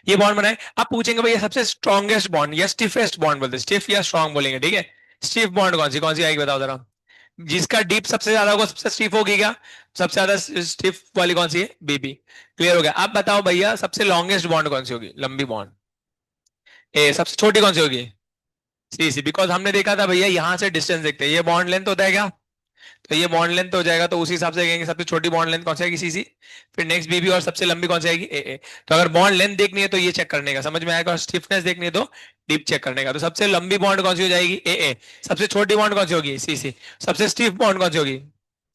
ये बॉन्ड बनाए आप पूछेंगे भैया सबसे स्ट्रॉन्गेस्ट बॉन्ड या स्टिफेस्ट बॉन्ड बोलते स्टिफ या स्ट्रॉन्ग बोलेंगे ठीक है. स्टिफ बॉन्ड कौन सी आएगी बताओ जरा. जिसका डीप सबसे ज्यादा होगा सबसे स्टिफ होगी क्या सबसे ज्यादा स्टिफ वाली कौन सी है बीबी. क्लियर हो गया. आप बताओ भैया सबसे लॉन्गेस्ट बॉन्ड कौन सी होगी लंबी बॉन्ड ए सबसे छोटी कौन सी होगी सी सी बिकॉज हमने देखा था भैया यहाँ से डिस्टेंस देखते हैं ये बॉन्ड लेंथ होता है क्या तो ये बॉन्ड लेंथ हो जाएगा, तो उसी हिसाब से देखेंगे सबसे छोटी बॉन्ड लेंथ कौन सी आएगी, सी। फिर नेक्स्ट बीबी, और सबसे लंबी कौन सी आएगी, ए। तो अगर बॉन्ड लेंथ देखनी है तो ये चेक करने का, समझ में आएगा, और स्टिफनेस देखनी है तो डीप चेक करने का। तो सबसे लंबी बॉन्ड कौन सी हो जाएगी, ए। सबसे छोटी बॉन्ड कौन सी होगी, सी। सबसे स्टिफ बॉन्ड कौन सी होगी।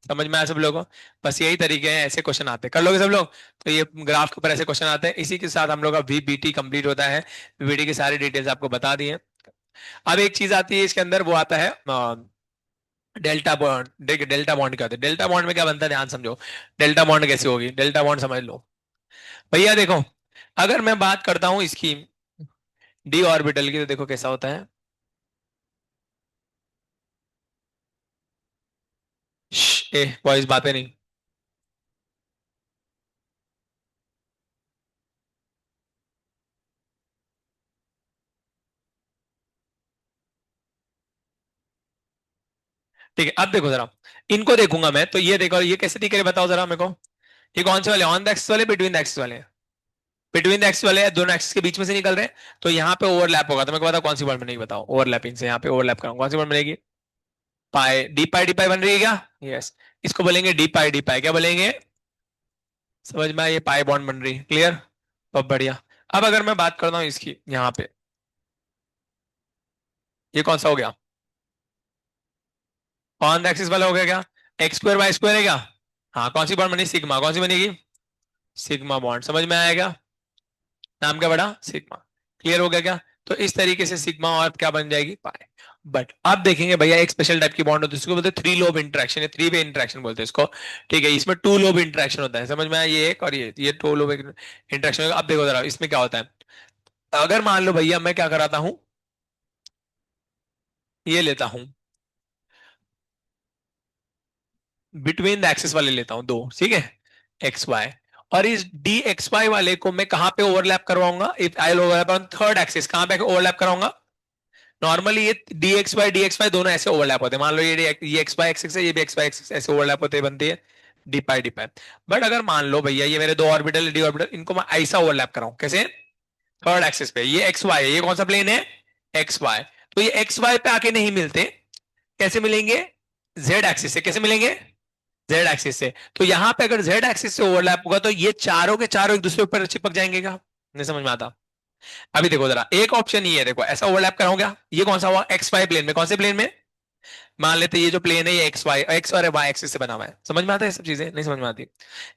समझ में आया सब लोगों को। बस यही तरीके हैं, ऐसे क्वेश्चन आते हैं, कर लोगे सब लोग। तो ये ग्राफ के ऊपर ऐसे क्वेश्चन आते हैं। इसी के साथ हम लोग का वीबीटी कंप्लीट होता है। वीबीटी की सारी डिटेल्स आपको बता दी है। अब एक चीज आती है इसके अंदर, वो आता है डेल्टा बॉन्ड। देखिए डेल्टा बॉन्ड क्या होता है, डेल्टा बॉन्ड में क्या बनता है, ध्यान समझो। डेल्टा बॉन्ड कैसे होगी, डेल्टा बॉन्ड समझ लो भैया। देखो, अगर मैं बात करता हूं इसकी डी ऑर्बिटल की, तो देखो कैसा होता है। ए वॉइस बातें नहीं। ठीक है, अब देखो जरा, इनको देखूंगा मैं, तो ये देखो, ये कैसे दिख रहे बताओ जरा मेरे को। ये कौन से वाले, ऑन द एक्सिस वाले, बिटवीन द एक्सिस वाले। बिटवीन द एक्सिस वाले हैं, दोनों एक्सिस के बीच में से निकल रहे हैं। तो यहाँ पे ओवरलैप होगा, तो मेरे को बताओ कौन सी बॉन्ड बनेगी, बताओ ओवरलैपिंग से यहाँ पे ओवरलैप करूँ, कौन सी बॉन्ड बनेगी। पाई डी पाई बन रही है क्या। यस। इसको बोलेंगे डी पाई क्या बोलेंगे। समझ में आया, ये पाई बॉन्ड बन रही है, क्लियर। बहुत बढ़िया। अब अगर मैं बात करता हूँ इसकी यहाँ पे, ये कौन सा हो गया, ऑन द एक्सिस वाला हो गया क्या। एक्स स्क्वायर वाई स्क्वायर है क्या। हाँ, कौन सी बॉन्ड बनी, सिग्मा, कौन सी बनेगी, सिग्मा बॉन्ड। समझ में आएगा, नाम क्या बड़ा, सिग्मा। क्लियर हो गया क्या। तो इस तरीके से सिग्मा और क्या बन जाएगी, पाई। बट अब देखेंगे भैया, एक स्पेशल टाइप की बॉन्ड होती है, इसको बोलते हैं थ्री लोब इंटरेक्शन, या थ्री वे इंटरेक्शन बोलते हैं इसको। ठीक है, इसमें टू लोब इंटरेक्शन होता है, समझ में आया, ये एक और ये टू लोब इंटरेक्शन होगा। अब देखो जरा इसमें क्या होता है। अगर मान लो भैया मैं क्या कराता हूं, ये लेता हूं, बिटवीन द एक्सिस वाले लेता हूं दो, ठीक है, एक्स वाई। और इस डी एक्स वाई वाले को मैं कहां पे ओवरलैप करवाऊंगा, if I overlap on third axis, कहां पे ओवरलैप कराऊंगा। नॉर्मली ये डी एक्स वाई दोनों ऐसे ओवरलैप होते हैं, मान लो ये एक्स वाई एक्सिस है, ये भी एक्स वाई एक्सिस, ऐसे ओवरलैप होते बनती है डी पाई। बट अगर मान लो भैया ये मेरे दो ऑर्बिटल डी ऑर्बिटल, इनको मैं ऐसा ओवरलैप कराऊं, कैसे, थर्ड एक्सिस पे, ये एक्स वाई है, ये कौन सा प्लेन है, एक्स वाई। तो ये एक्स वाई पे आके नहीं मिलते, कैसे मिलेंगे, जेड एक्सिस से, कैसे मिलेंगे, जेड एक्सिस से। तो यहां पे अगर जेड एक्सिस से ओवरलैप होगा, तो ये चारों के चारों एक दूसरे ऊपर चिपक जाएंगे क्या, नहीं समझ में आता। अभी देखो जरा, एक ऑप्शन ये है, देखो ऐसा ओवरलैप कराऊंगा, ये कौन सा हुआ, एक्स वाई प्लेन में, कौन से प्लेन में, मान लेते हैं ये जो प्लेन है ये एक्स और वाई एक्सिस से बना हुआ है, समझ में आता है, ये सब चीजें नहीं समझ में आती।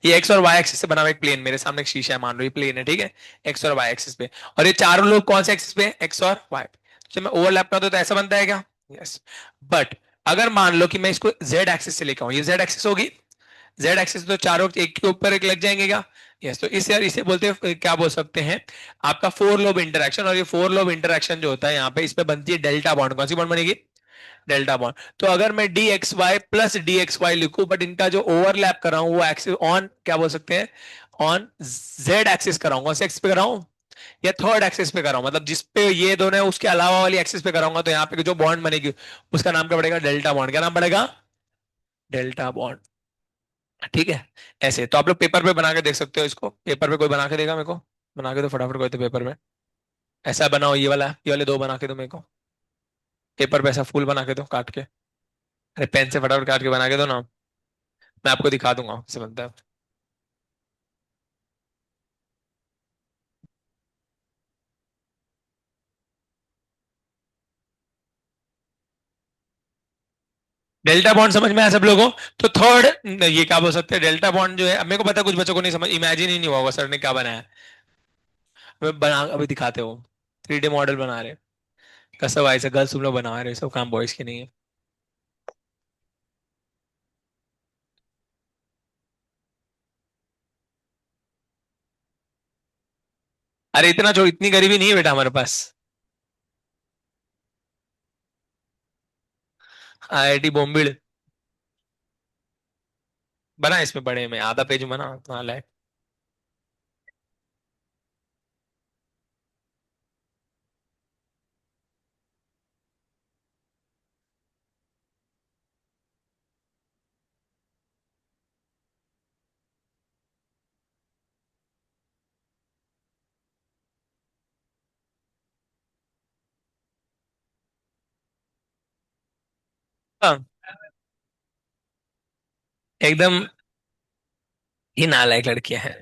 ये एक्स और वाई एक्सिस से बना हुआ एक प्लेन, मेरे सामने एक शीशा है, मान लो ये प्लेन है, ठीक है, एक्स और वाई एक्सिस पे। और ये चारों लोग कौन से एक्सिस पे, एक्स और वाई पे। जब मैं ओवरलैप करता हूं तो ऐसा बनता है क्या, यस। बट अगर मान लो कि मैं इसको जेड एक्सिस से लेकर आऊं, ये जेड एक्सिस होगी, जेड एक्सिस तो चारों एक के ऊपर एक लग जाएंगे क्या। यस, तो इस यार इसे बोलते हैं, क्या बोल सकते हैं, आपका फोर लोब इंटरेक्शन। और ये फोर लोब इंटरेक्शन जो होता है यहाँ पे, इस पे बनती है डेल्टा बॉन्ड, कौन सी बॉन्ड बनेगी, डेल्टा बॉन्ड। तो अगर मैं D X Y plus D X Y लिखूं, बट इनका जो ओवरलैप कर रहा हूं वो एक्सिस ऑन, क्या बोल सकते हैं, ऑन जेड एक्सिस कराऊंगा, कौन से एक्सिस पे कराऊं, या थर्ड एक्सिस पे कराऊं, मतलब जिस पे ये दोनों है उसके अलावा वाली एक्सिस पे कराऊंगा, तो यहाँ पे जो बॉन्ड बनेगी उसका नाम क्या पड़ेगा, डेल्टा बॉन्ड। क्या नाम पड़ेगा, डेल्टा बॉन्ड। ठीक है। ऐसे तो आप लोग पेपर पे बना के देख सकते हो, इसको पेपर पे कोई बना के देगा मेरे को, बना के दो फटाफट कोई तो पेपर में। ऐसा बनाओ, ये वाले दो बना के दो मेरे को, पेपर पे ऐसा फूल बना के दो काट के। अरे पेन से फटाफट काट के बना के दो ना, मैं आपको दिखा दूंगा कैसे बनता है। डेल्टा बॉन्ड समझ में आया सब लोगों। तो थर्ड, ये क्या बोल सकते हैं, डेल्टा बॉन्ड जो है, अब मेरे को पता है कुछ बच्चों को नहीं समझ, इमेजिन ही नहीं हुआ होगा सर ने क्या बनाया। मैं बना अभी दिखाते हो, 3D मॉडल बना रहे, कसम भाई से गर्ल्स तुम लोग बना रहे हो, सब काम बॉयज के नहीं है। अरे इतना जो, इतनी गरीबी नहीं है बेटा हमारे पास। आईआईटी बॉम्बे बना, इसमें बड़े में आधा पेज बना, हाँ लाए। हाँ, एकदम ही नालायक लड़कियां हैं,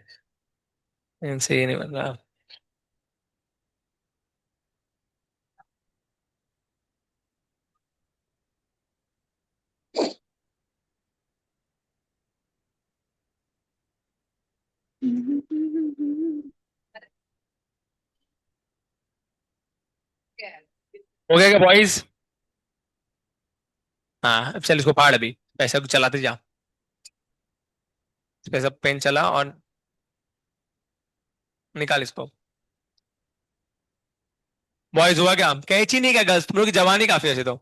इनसे ये नहीं बन रहा। हो गया क्या बॉयज? हाँ अब चल इसको फाड़ अभी, पैसा तो चलाते जा। पैसा पेन चला और निकाल इसको। बॉयज हुआ क्या? कैची नहीं क्या गर्ल्स? तुम लोग की जवानी काफी है ऐसे तो।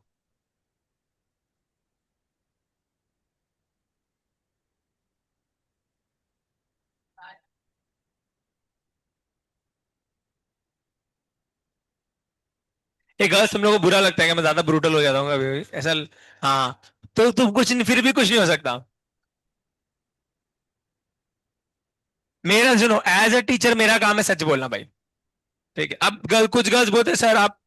ये गर्ल्स तुम लोग को बुरा लगता है कि मैं ज्यादा ब्रूटल हो जाता हूँ कभी कभी ऐसा? हाँ। तो तुम कुछ नहीं, फिर भी कुछ नहीं हो सकता। मेरा सुनो, एज अ टीचर मेरा काम है सच बोलना भाई। ठीक है, अब कुछ गर्ल्स बोलते हैं सर आप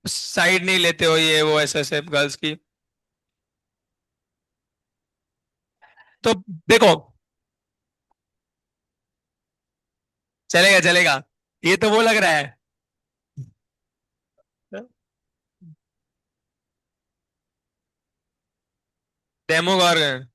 साइड नहीं लेते हो, ये वो ऐसे ऐसे गर्ल्स की। तो देखो, चलेगा चलेगा, ये तो वो लग रहा है। Demo organ.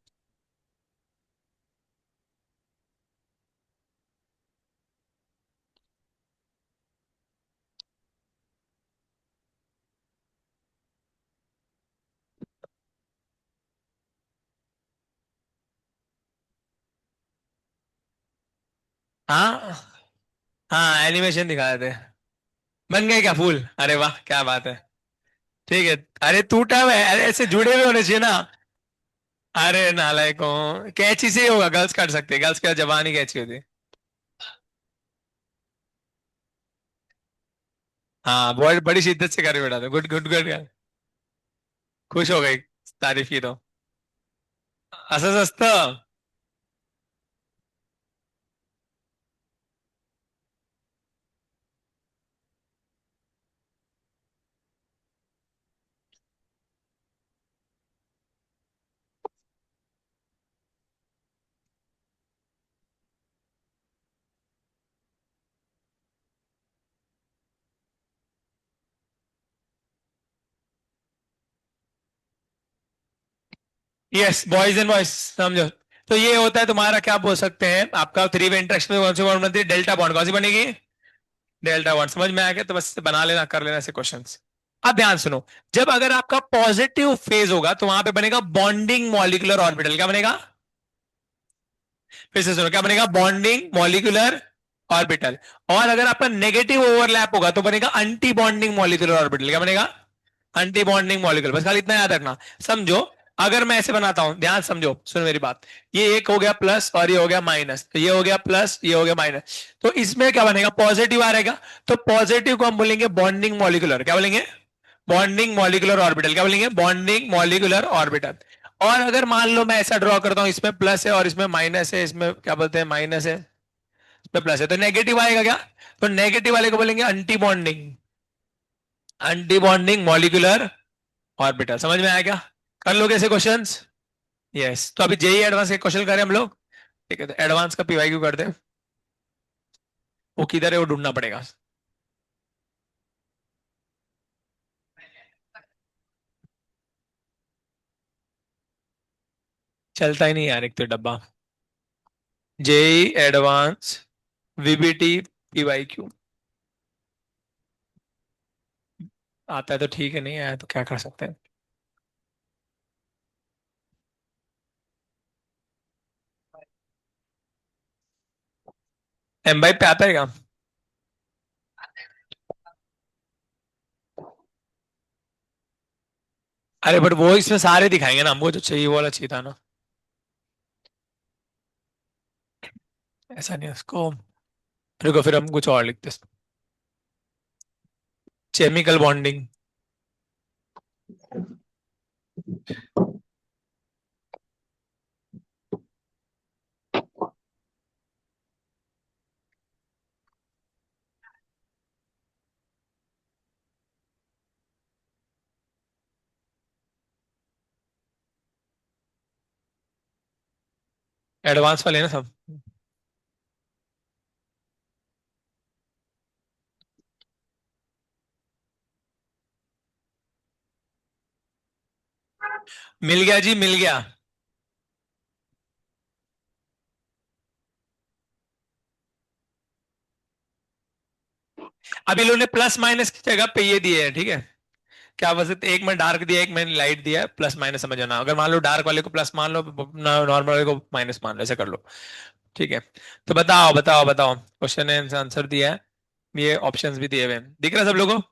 हाँ हाँ, एनिमेशन दिखा देते। बन गए क्या फूल? अरे वाह क्या बात है। ठीक है। अरे टूटा हुआ है, अरे ऐसे जुड़े हुए होने चाहिए ना। अरे नालायक हो, कैंची से ही होगा, गर्ल्स काट सकते हैं, गर्ल्स का जबान ही कैंची होती है। हाँ बहुत बड़ी शिद्दत से कर बेटा, तो गुड गुड गुड। खुश हो गई, तारीफ की तो। असं असतं। यस बॉयज एंड बॉयज समझो। तो ये होता है तुम्हारा, क्या बोल सकते हैं, आपका थ्री वे इंटरेक्शन में कौन सी बॉन्ड बनती है? Delta bond. कौन सी बनेगी? Delta bond. समझ में आ गया? तो बस बना लेना, कर लेना ऐसे क्वेश्चंस। अब ध्यान सुनो, जब अगर आपका पॉजिटिव फेज होगा तो वहां पे बनेगा बॉन्डिंग मॉलिक्यूलर ऑर्बिटल। क्या बनेगा? फिर से सुनो, क्या बनेगा? Bonding molecular orbital. और अगर आपका नेगेटिव ओवरलैप होगा तो बनेगा एंटी बॉन्डिंग मॉलिक्यूलर ऑर्बिटल। क्या बनेगा? Anti bonding molecule. बस खाली इतना याद रखना। समझो, अगर मैं ऐसे बनाता हूं, ध्यान समझो, सुनो मेरी बात। ये एक हो गया प्लस और ये हो गया माइनस, तो ये हो गया प्लस, ये हो गया माइनस। तो इसमें क्या बनेगा? पॉजिटिव आ रहेगा। तो पॉजिटिव को हम बोलेंगे बॉन्डिंग मॉलिक्यूलर। क्या बोलेंगे? Bonding molecular orbital. क्या बोलेंगे? Bonding molecular orbital. और अगर मान लो मैं ऐसा ड्रॉ करता हूं, इसमें प्लस है और इसमें माइनस है, इसमें क्या बोलते हैं माइनस है, इसमें प्लस है, तो नेगेटिव आएगा क्या? तो नेगेटिव वाले को बोलेंगे anti bonding, anti bonding molecular orbital. समझ में आया क्या? कर लोगे ऐसे क्वेश्चंस? यस। तो अभी जेई एडवांस के क्वेश्चन करें हम लोग। ठीक है, तो एडवांस का पीवाई क्यू करते हैं। वो किधर है वो ढूंढना पड़ेगा। चलता ही नहीं यार एक तो डब्बा। JEE advance VBT PY Q. आता है तो ठीक है, नहीं आया तो क्या कर सकते हैं। एम बाई पे आता है क्या? अरे बट वो इसमें सारे दिखाएंगे ना, हमको जो चाहिए वो वाला चाहिए था ना। ऐसा नहीं है उसको। रुको फिर हम कुछ और लिखते हैं। Chemical bonding. एडवांस वाले ना सब। मिल गया जी, मिल गया। अब इन लोगों ने प्लस माइनस की जगह पे ये दिए है, ठीक है। क्या बस एक में डार्क दिया, एक में लाइट दिया है, प्लस माइनस समझ आना। अगर मान लो डार्क वाले को प्लस मान लो, नॉर्मल वाले को माइनस मान लो, ऐसे कर लो। ठीक है। तो बताओ बताओ बताओ, क्वेश्चन ने आंसर दिया है, ये ऑप्शंस भी दिए हुए हैं, दिख रहा है सब लोगों को?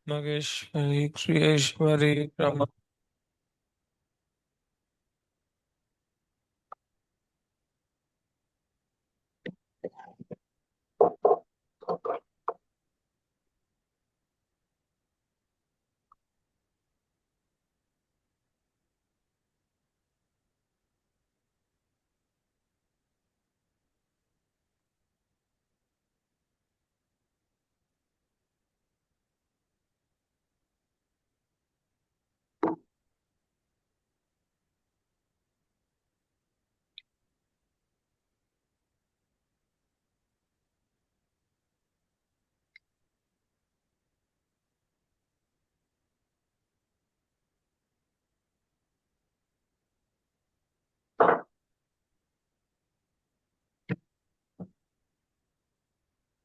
मगेश्वरी, श्रीश्वरी,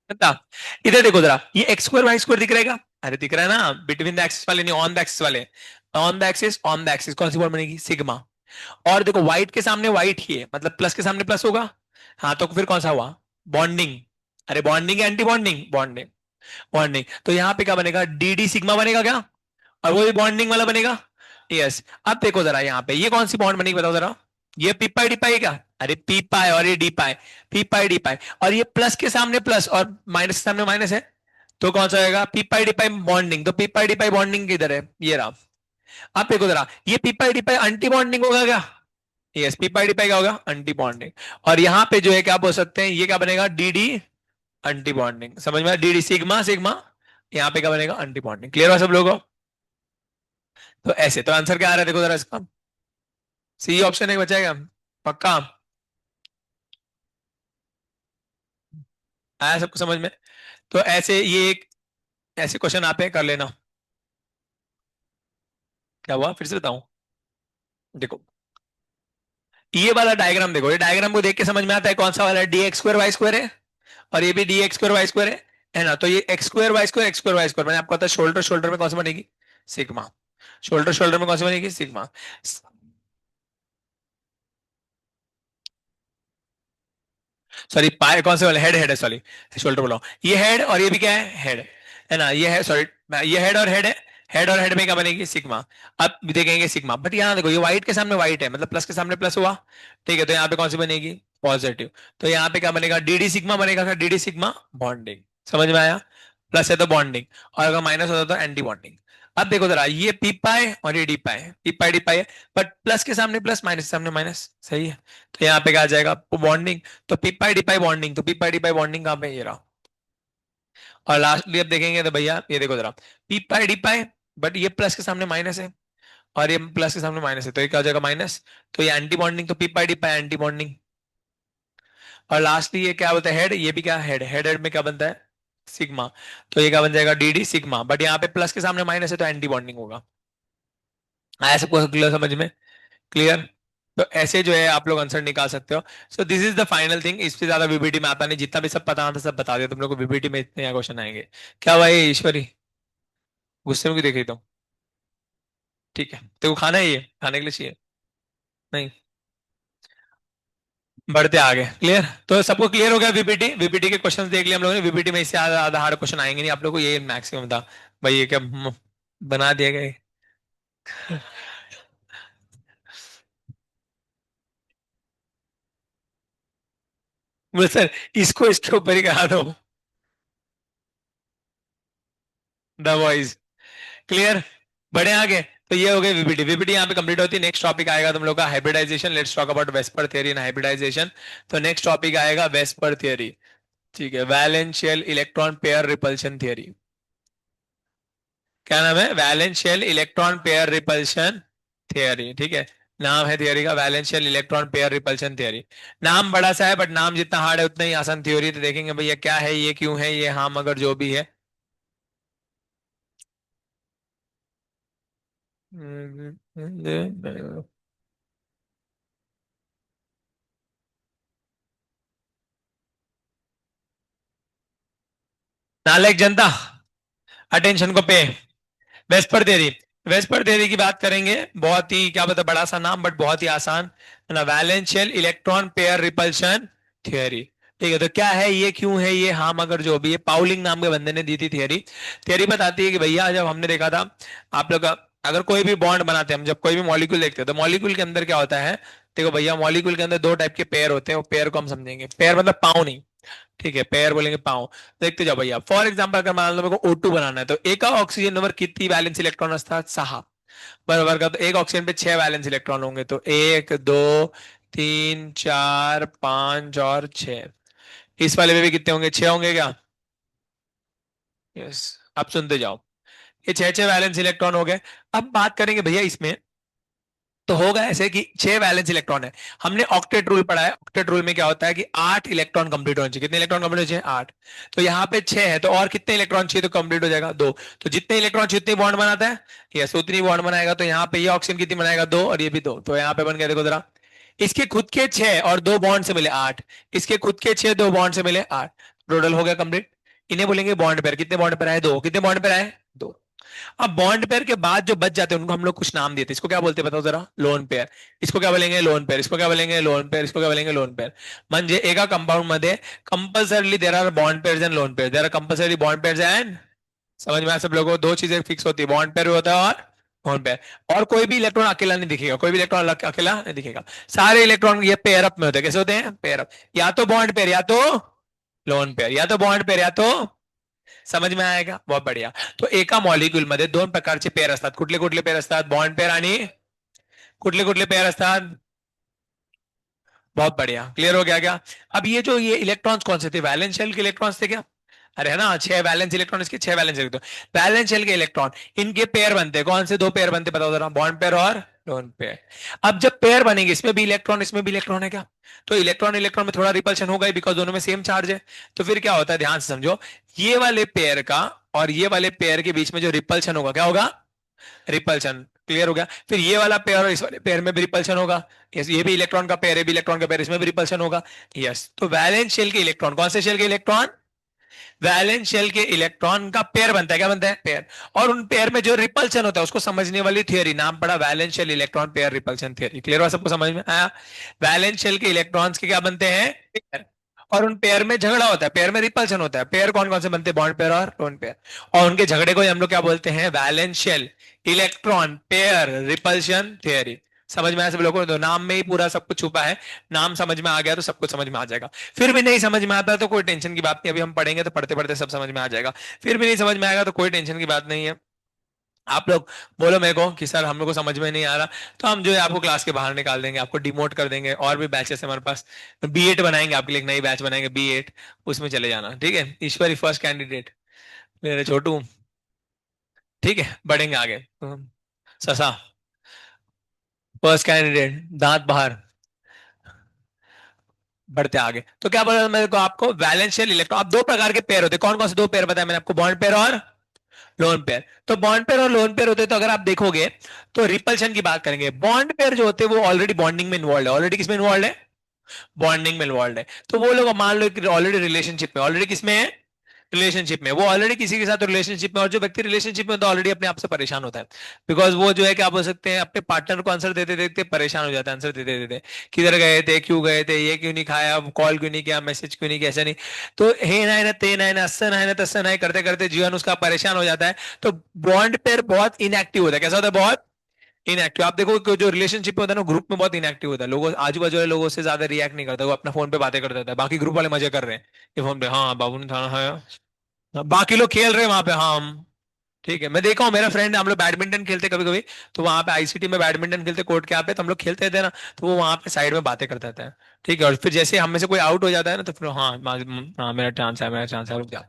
बता। इधर देखो जरा, ये एक्स स्क्वायर वाई स्क्वायर दिख रहेगा? अरे दिख रहा है ना, बिटवीन द एक्सिस वाले नहीं, ऑन द एक्सिस वाले। On the axis, on the axis कौन सी फॉर्म बनेगी? सिग्मा। और देखो व्हाइट के सामने व्हाइट ही है, मतलब प्लस के सामने प्लस होगा। हाँ तो फिर कौन सा हुआ? बॉन्डिंग। अरे bonding anti bonding? Bonding. Bonding तो यहाँ पे क्या बनेगा? डी डी सिग्मा बनेगा क्या? और वो भी बॉन्डिंग वाला बनेगा। यस। अब देखो जरा यहाँ पे ये कौन सी बॉन्ड बनेगी, बताओ जरा। ये पी पाई डी पाई है क्या? अरे पी पाई और ये डी पाई। पी पाई डी पाई। और ये प्लस के सामने प्लस और माइनस के सामने माइनस है। तो कौन सा होगा? पी पाई डी पाई बॉन्डिंग। तो पी पाई डी पाई बॉन्डिंग किधर है? ये रहा। अब देखो जरा, ये पी पाई डी पाई अंटी बॉन्डिंग होगा क्या? यस, पी पाई डी पाई क्या होगा? Aunty bonding. और यहाँ पे जो है क्या बोल सकते हैं, ये क्या बनेगा? D D aunty bonding. समझ में? D D sigma sigma. यहाँ पे क्या बनेगा? Aunty bonding. क्लियर हुआ सब लोगों को? तो ऐसे तो आंसर क्या आ रहा है, देखो जरा इसका। सी ऑप्शन एक बचाएगा? पक्का? आया सबको समझ में? तो ऐसे ये एक ऐसे क्वेश्चन आते हैं, कर लेना। क्या हुआ, फिर से बताऊं? देखो, ये वाला डायग्राम देखो, ये डायग्राम को देख के समझ में आता है कौन सा वाला है। D X square Y square है, और ये भी D X square Y square है ना? तो ये X square Y square, X square Y square, मैंने आपको बताया शोल्डर शोल्डर में कौन सा बनेगी? सिग्मा। शोल्डर शोल्डर में कौन सी बनेगी? सिग्मा। सॉरी, पाए कौन से वाले? हेड, हेड है, सॉरी। शोल्डर बोला हूं। ये हेड और ये भी क्या है? हेड है ना? ये है, सॉरी, ये हेड और हेड है। हेड और हेड में क्या बनेगी? सिग्मा। अब देखेंगे सिग्मा, बट यहाँ देखो ये व्हाइट के सामने व्हाइट है, मतलब प्लस के सामने प्लस हुआ। ठीक है, तो यहाँ पे कौन सी बनेगी? पॉजिटिव। तो यहाँ पे क्या बनेगा? डीडी सिग्मा बनेगा क्या? DD sigma bonding. समझ में आया? प्लस है तो बॉन्डिंग, और अगर माइनस होता तो एंटी बॉन्डिंग। अब देखो जरा, ये पी पाए और ये डी पाए, पी पाई डी पाई है, बट प्लस के सामने प्लस, माइनस के सामने माइनस, सही है। तो यहाँ पे क्या आ जाएगा? बॉन्डिंग। तो पी पाई डी पाई बॉन्डिंग, तो पी पाई डी पाई बॉन्डिंग कहाँ पे? ये रहा। और लास्टली अब देखेंगे तो भैया ये देखो जरा, P pi D pi, but ये प्लस के सामने माइनस है, और ये प्लस के सामने माइनस है, तो ये क्या हो जाएगा? माइनस। तो ये एंटी बॉन्डिंग, तो पी पाई डी पाई एंटी बॉन्डिंग। और लास्टली ये क्या बोलता है? हेड। ये भी क्या? हेड। हेड हेड में क्या बनता है? सिग्मा। तो ये क्या बन जाएगा? डी डी सिग्मा, बट यहाँ पे प्लस के सामने माइनस है तो एंटी बॉन्डिंग होगा। आया सबको क्लियर समझ में? क्लियर? तो ऐसे जो है आप लोग आंसर निकाल सकते हो। So this is the final thing, इससे ज्यादा वीबीटी में आता नहीं, जितना भी सब पता था सब बता दिया तुम लोग को, वीबीटी में इतने क्वेश्चन आएंगे। क्या भाई ईश्वरी, गुस्से में क्यों देख रही तुम? ठीक है, तेरे को खाना है, ये खाने के लिए चाहिए? नहीं। बढ़ते आगे। क्लियर? तो सबको क्लियर हो गया? वीपीटी, वीपीटी के क्वेश्चंस देख लिया हम लोगों ने। वीपीटी में इससे ज्यादा ज्यादा हार्ड क्वेश्चन आएंगे नहीं आप लोगों को, ये मैक्सिमम था। भाई ये क्या बना दिया गया? बोले सर, इसको इसके ऊपर ही करा दो, द वॉइस। क्लियर? बढ़े आगे। तो ये हो गए वीपीटी। वीपीटी यहाँ पे कंप्लीट होती है। नेक्स्ट टॉपिक आएगा तुम लोग का hybridisation. Let's talk about VSEPR theory and hybridisation. तो नेक्स्ट टॉपिक आएगा वेस्पर थियरी। ठीक है, valence shell electron pair repulsion theory. क्या नाम है? Valence shell electron pair repulsion theory. ठीक है। नाम है थियरी का valential electron pair repulsion theory. नाम बड़ा सा है बट नाम जितना हार्ड है उतना ही आसान थ्योरी। तो देखेंगे भैया क्या है, ये क्यों है, ये हाँ मगर जो भी है। नालायक जनता, अटेंशन को पे। वेस्पर थ्योरी, वेस्पर थ्योरी की बात करेंगे। बहुत ही क्या बता, बड़ा सा नाम बट बहुत ही आसान है ना, वैलेंशियल इलेक्ट्रॉन पेयर रिपल्शन थ्योरी। ठीक है, तो क्या है, ये क्यों है, ये हाँ मगर जो भी है, पाउलिंग नाम के बंदे ने दी थी थियरी। थियरी बताती है कि भैया जब हमने देखा था, आप लोग अगर कोई भी बॉन्ड बनाते हैं, हम जब कोई भी मॉलिक्यूल देखते हैं तो मॉलिक्यूल के अंदर क्या होता है। देखो भैया, मॉलिक्यूल के अंदर दो टाइप के पेयर होते हैं, वो पेयर को हम समझेंगे, पेयर मतलब पाँव नहीं। ठीक है, पेयर बोलेंगे पाँव। देखते जाओ भैया, फॉर एग्जांपल अगर मान लो मेरे को O2 बनाना है, तो एक का ऑक्सीजन नंबर कितनी वैलेंस इलेक्ट्रॉन असतात, 6 बरोबर का। तो एक ऑक्सीजन पे 6 वैलेंस इलेक्ट्रॉन होंगे, तो 1 2 3 4 5 और 6। इस वाले में भी कितने होंगे, 6 होंगे क्या। यस। अब सुनते जाओ, ये 6 6 वैलेंस इलेक्ट्रॉन हो गए। अब बात करेंगे भैया इसमें, तो होगा ऐसे कि 6 वैलेंस इलेक्ट्रॉन है। हमने ऑक्टेट रूल पढ़ा है, ऑक्टेट रूल में क्या होता है कि 8 इलेक्ट्रॉन कंप्लीट होने चाहिए। कितने इलेक्ट्रॉन कंप्लीट होने चाहिए, 8। तो यहाँ पे 6 है, तो और कितने इलेक्ट्रॉन चाहिए तो कंप्लीट हो जाएगा, 2। तो जितने इलेक्ट्रॉन चाहिए उतनी बॉन्ड बनाता है, यस उतनी बॉन्ड बनाएगा। तो यहाँ पे ये ऑक्सीजन कितनी बनाएगा, 2, और ये भी 2। तो यहाँ पे बन गया, देखो जरा, इसके खुद के 6 और 2 बॉन्ड से मिले 8, इसके खुद के 6 2 बॉन्ड से मिले 8, टोटल हो गया कंप्लीट। इन्हें बोलेंगे बॉन्ड पेयर। कितने बॉन्ड पेयर आए, 2। कितने बॉन्ड पेयर आए, 2। अब बॉन्ड पेयर के बाद जो बच जाते हैं उनको हम लोग कुछ नाम देते हैं। इसको क्या बोलते हैं बताओ जरा, लोन पेयर। इसको क्या बोलेंगे, लोन पेयर। इसको क्या बोलेंगे, लोन पेयर। इसको क्या बोलेंगे, लोन पेयर। म्हणजे एका कंपाउंड मध्ये compulsorily there are bond pairs and lone pair, there are compulsory bond pairs and, समझ में आया सब लोगों को, दो चीजें फिक्स होती है, बॉन्ड पेयर होता है और लोन पेयर। और कोई भी इलेक्ट्रॉन अकेला नहीं दिखेगा, कोई भी इलेक्ट्रॉन अकेला नहीं दिखेगा। सारे इलेक्ट्रॉन ये पेयर अप में होते हैं। कैसे होते हैं, पेयर अप, या तो बॉन्ड पेयर या तो लोन पेयर, या तो बॉन्ड पेयर या तो, समझ में आएगा, बहुत बढ़िया। तो एका मॉलिक्यूल मध्ये दोन प्रकारचे पेयर असतात, कुठले कुठले पेयर असतात, बॉन्ड पेयर आणि कुठले कुठले पेयर असतात। बहुत बढ़िया, क्लियर हो गया क्या। अब ये जो ये इलेक्ट्रॉन्स कौन से थे, वैलेंस शेल के इलेक्ट्रॉन्स थे क्या। अरे है ना, 6 वैलेंस इलेक्ट्रॉन, इसके 6 वैलेंस इलेक्ट्रॉन, वैलेंस शेल के इलेक्ट्रॉन, इनके पेयर बनते हैं। कौन से दो पेयर बनते हैं बताओ जरा, बॉन्ड पेयर और लोन पेयर। अब जब पेयर बनेंगे, इसमें भी इलेक्ट्रॉन इसमें भी इलेक्ट्रॉन है क्या, तो इलेक्ट्रॉन इलेक्ट्रॉन में थोड़ा रिपल्शन होगा ही, बिकॉज दोनों में सेम चार्ज है। तो फिर क्या होता है, ध्यान से समझो, ये वाले पेयर का और ये वाले पेयर के बीच में जो रिपल्शन होगा, क्या होगा, रिपल्शन। क्लियर हो गया। फिर ये वाला पेयर और इस वाले पेयर में भी रिपल्शन होगा। यस, ये भी इलेक्ट्रॉन का पेयर है, भी इलेक्ट्रॉन का पेयर, इसमें भी रिपल्शन होगा। यस, तो वैलेंस शेल के इलेक्ट्रॉन, कौन से शेल के इलेक्ट्रॉन, वैलेंस शेल के इलेक्ट्रॉन का पेयर बनता है, क्या बनता है, पेयर। और उन पेयर में जो रिपल्शन होता है उसको समझने वाली थियरी, नाम पड़ा valence shell electron pair repulsion theory. Clear हुआ, सबको समझ में आया। वैलेंस शेल के इलेक्ट्रॉन्स के क्या बनते हैं, पेयर। और उन पेयर में झगड़ा होता है, पेयर में रिपल्शन होता है। पेयर कौन कौन से बनते हैं, बॉन्ड पेयर और लोन पेयर। और उनके झगड़े को ही हम लोग क्या बोलते हैं, valence shell electron pair repulsion theory. समझ में आया सब लोगों को, तो नाम में ही पूरा सब कुछ छुपा है। नाम समझ में आ गया तो सब कुछ समझ में आ जाएगा। फिर भी नहीं समझ में आता तो कोई टेंशन की बात नहीं, अभी हम पढ़ेंगे तो पढ़ते पढ़ते सब समझ में आ जाएगा। फिर भी नहीं समझ में आएगा तो कोई टेंशन की बात नहीं है। आप लोग बोलो मेरे को कि सर हम लोग को समझ में नहीं आ रहा, तो हम जो है आपको क्लास के बाहर निकाल देंगे, आपको डिमोट कर देंगे। और भी बैचेस हमारे पास, B8 बनाएंगे आपके लिए, एक नई बैच बनाएंगे B8, उसमें चले जाना। ठीक है, ईश्वरी फर्स्ट कैंडिडेट, मेरे छोटू। ठीक है, बढ़ेंगे आगे। ससा फर्स्ट कैंडिडेट, दांत बाहर, बढ़ते आगे। तो क्या बोला मेरे को, आपको वैलेंशियल इलेक्ट्रॉन, अब दो प्रकार के पेयर होते हैं। कौन कौन से दो पेयर बताया मैंने आपको, बॉन्ड पेयर और लोन पेयर। तो बॉन्ड पेयर और लोन पेयर होते हैं, तो अगर आप देखोगे तो रिपल्शन की बात करेंगे, बॉन्ड पेयर जो होते हैं वो ऑलरेडी बॉन्डिंग में इन्वॉल्व है, ऑलरेडी किसमें इन्वॉल्व है, बॉन्डिंग में इन्वॉल्व है। तो वो लोग मान लो कि ऑलरेडी रिलेशनशिप में, ऑलरेडी किसमें है, रिलेशनशिप में, वो ऑलरेडी किसी के साथ रिलेशनशिप में। और जो व्यक्ति रिलेशनशिप में होता है ऑलरेडी अपने आप से परेशान होता है, बिकॉज वो जो है क्या बोल सकते हैं, अपने पार्टनर को आंसर देते देते परेशान हो जाता है, आंसर देते देते, किधर गए थे, क्यों गए थे, ये क्यों नहीं खाया, कॉल क्यों नहीं किया, मैसेज क्यों नहीं किया, ऐसा नहीं। तो हे ना ना ते ना ना असन है ना तसन है करते करते जीवन उसका परेशान हो जाता है। तो बॉन्ड पेयर बहुत इनएक्टिव होता है। कैसा होता है, बहुत इनएक्टिव। आप देखो कि जो रिलेशनशिप में होता है ना, ग्रुप में बहुत इनएक्टिव होता है, लोगों आजू बाजू वाले लोगों से ज्यादा रिएक्ट नहीं करता, वो अपना फोन पे बातें करता रहता है, बाकी ग्रुप वाले मजे कर रहे हैं, ये फोन पे हाँ बाबू ने थाना है, बाकी लोग खेल रहे हैं वहां पे, हाँ ठीक है। मैं देखा हूँ, मेरा फ्रेंड, हम लोग बैडमिंटन खेलते कभी कभी, तो वहां पे ICT में बैडमिंटन खेलते कोर्ट के यहाँ पे, तो हम लोग खेलते थे ना, तो वो वहां पे साइड में बातें करता था। ठीक है, और फिर जैसे हम में से कोई आउट हो जाता है ना, तो फिर हाँ हाँ मेरा चांस है, मेरा चांस है, रुक जा।